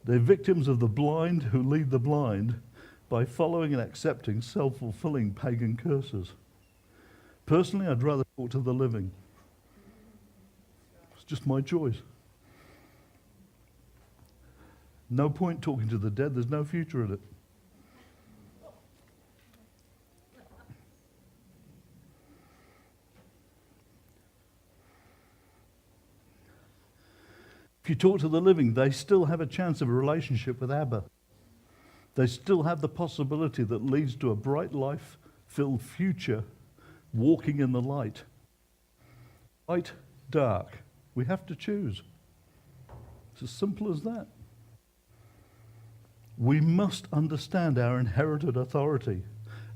They're victims of the blind who lead the blind by following and accepting self-fulfilling pagan curses. Personally, I'd rather talk to the living. It's just my choice. No point talking to the dead. There's no future in it. If you talk to the living, they still have a chance of a relationship with Abba. They still have the possibility that leads to a bright life-filled future, walking in the light. Light, dark. We have to choose. It's as simple as that. We must understand our inherited authority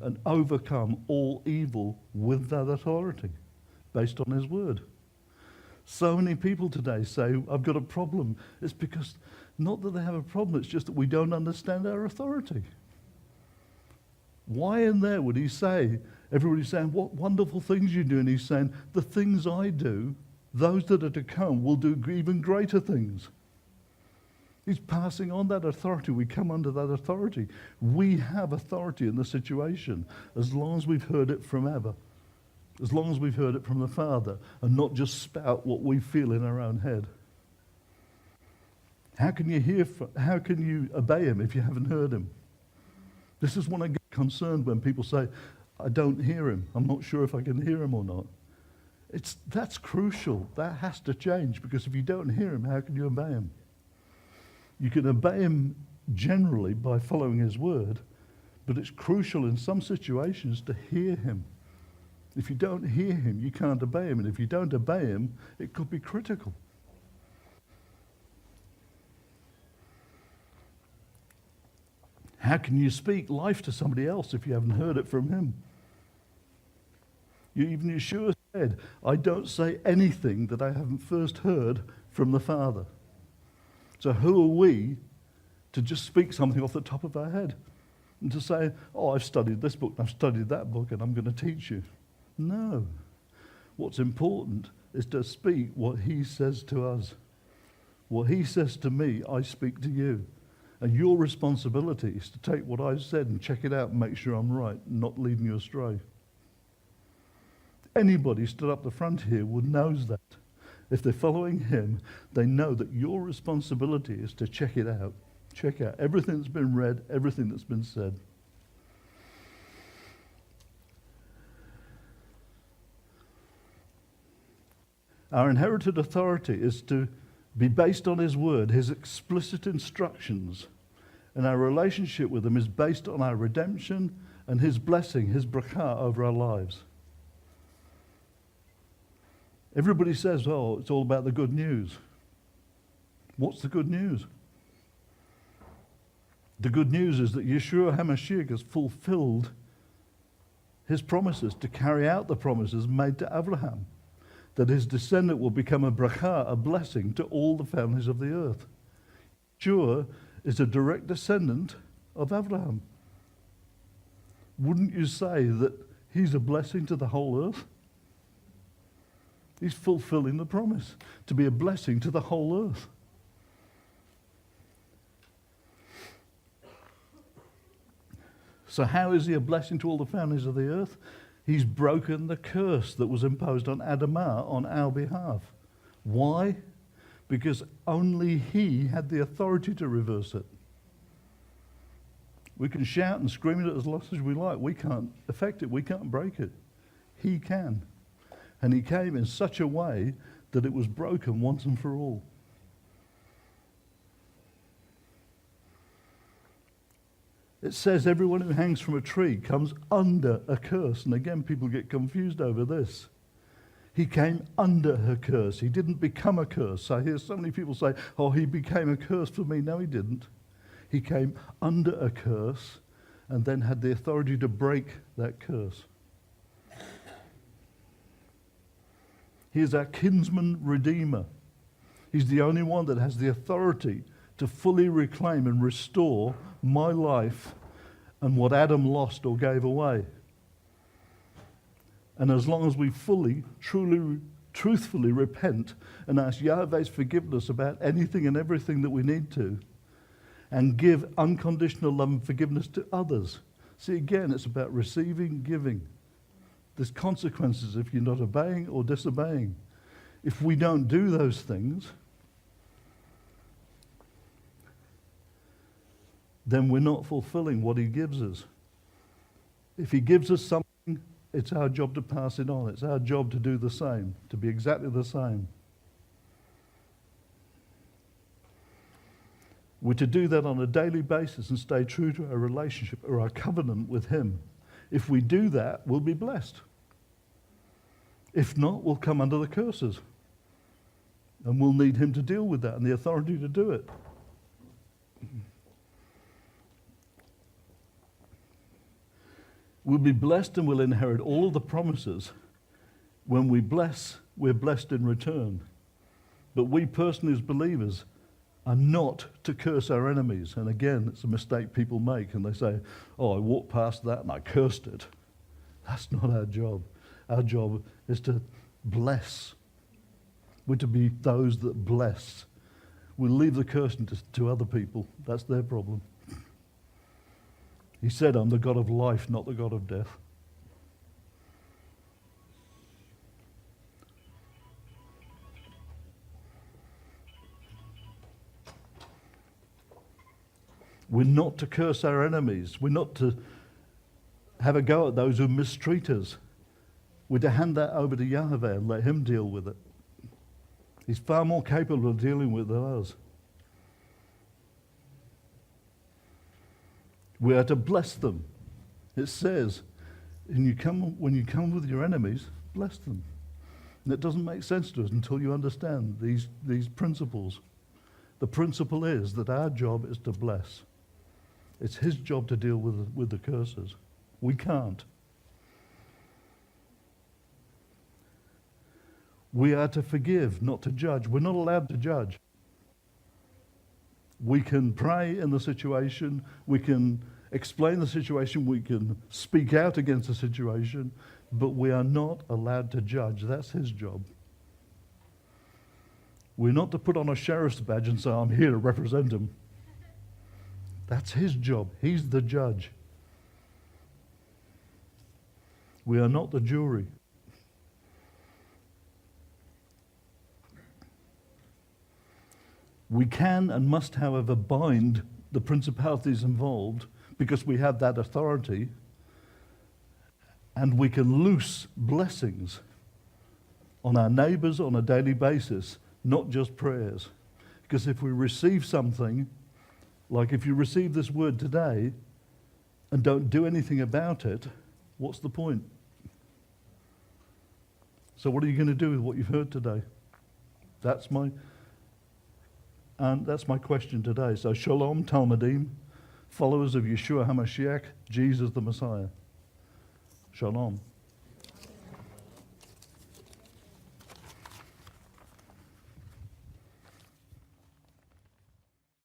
and overcome all evil with that authority, based on His word. So many people today say, I've got a problem. It's because, not that they have a problem, it's just that we don't understand our authority. Why in there would He say, everybody's saying, what wonderful things you do, and He's saying, the things I do, those that are to come will do even greater things. He's passing on that authority. We come under that authority. We have authority in the situation as long as we've heard it from Abba. As long as we've heard it from the Father and not just spout what we feel in our own head. How can you obey Him if you haven't heard Him? This is when I get concerned when people say, I don't hear Him. I'm not sure if I can hear Him or not. That's crucial. That has to change, because if you don't hear Him, how can you obey Him? You can obey Him generally by following His word, but it's crucial in some situations to hear Him. If you don't hear Him, you can't obey Him. And if you don't obey Him, it could be critical. How can you speak life to somebody else if you haven't heard it from Him? Even Yeshua said, I don't say anything that I haven't first heard from the Father. So who are we to just speak something off the top of our head and to say, oh, I've studied this book, I've studied that book, and I'm going to teach you? No. What's important is to speak what He says to us. What He says to me, I speak to you. And your responsibility is to take what I've said and check it out and make sure I'm right, not leading you astray. Anybody stood up the front here knows that. If they're following Him, they know that your responsibility is to check it out. Check out everything that's been read, everything that's been said. Our inherited authority is to be based on His word, His explicit instructions. And our relationship with Him is based on our redemption and His blessing, His bracha over our lives. Everybody says, oh, it's all about the good news. What's the good news? The good news is that Yeshua HaMashiach has fulfilled His promises to carry out the promises made to Abraham, that his descendant will become a bracha, a blessing to all the families of the earth. Yeshua is a direct descendant of Abraham. Wouldn't you say that he's a blessing to the whole earth? He's fulfilling the promise to be a blessing to the whole earth. So how is he a blessing to all the families of the earth? He's broken the curse that was imposed on Adamah on our behalf. Why? Because only He had the authority to reverse it. We can shout and scream it as long as we like. We can't affect it. We can't break it. He can. And He came in such a way that it was broken once and for all. It says everyone who hangs from a tree comes under a curse. And again, people get confused over this. He came under her curse. He didn't become a curse. I hear so many people say, oh, He became a curse for me. No, He didn't. He came under a curse and then had the authority to break that curse. He is our kinsman redeemer. He's the only one that has the authority to fully reclaim and restore my life and what Adam lost or gave away. And as long as we fully, truly, truthfully repent and ask Yahweh's forgiveness about anything and everything that we need to, and give unconditional love and forgiveness to others. See, again, it's about receiving, giving. There's consequences if you're not obeying or disobeying. If we don't do those things, then we're not fulfilling what he gives us. If he gives us something, it's our job to pass it on. It's our job to do the same, to be exactly the same. We're to do that on a daily basis and stay true to our relationship or our covenant with him. If we do that, we'll be blessed. If not, we'll come under the curses. And we'll need him to deal with that and the authority to do it. We'll be blessed and we'll inherit all of the promises. When we bless, we're blessed in return. But we personally as believers are not to curse our enemies. And again, it's a mistake people make, and they say, oh, I walked past that and I cursed it. That's not our job. Our job is to bless. We're to be those that bless. We'll leave the cursing to other people. That's their problem. He said, I'm the God of life, not the God of death. We're not to curse our enemies. We're not to have a go at those who mistreat us. We're to hand that over to Yahweh and let him deal with it. He's far more capable of dealing with it than us. We are to bless them. It says, when you come with your enemies, bless them. And it doesn't make sense to us until you understand these principles. The principle is that our job is to bless. It's his job to deal with the curses. We can't. We are to forgive, not to judge. We're not allowed to judge. We can pray in the situation. We can explain the situation. We can speak out against the situation. But we are not allowed to judge. That's his job. We're not to put on a sheriff's badge and say, I'm here to represent him. That's his job. He's the judge. We are not the jury. We can and must, however, bind the principalities involved because we have that authority, and we can loose blessings on our neighbors on a daily basis, not just prayers. Because if we receive something, like if you receive this word today and don't do anything about it, what's the point? So what are you going to do with what you've heard today? That's my question today. So Shalom Talmudim, followers of Yeshua HaMashiach, Jesus the Messiah. Shalom.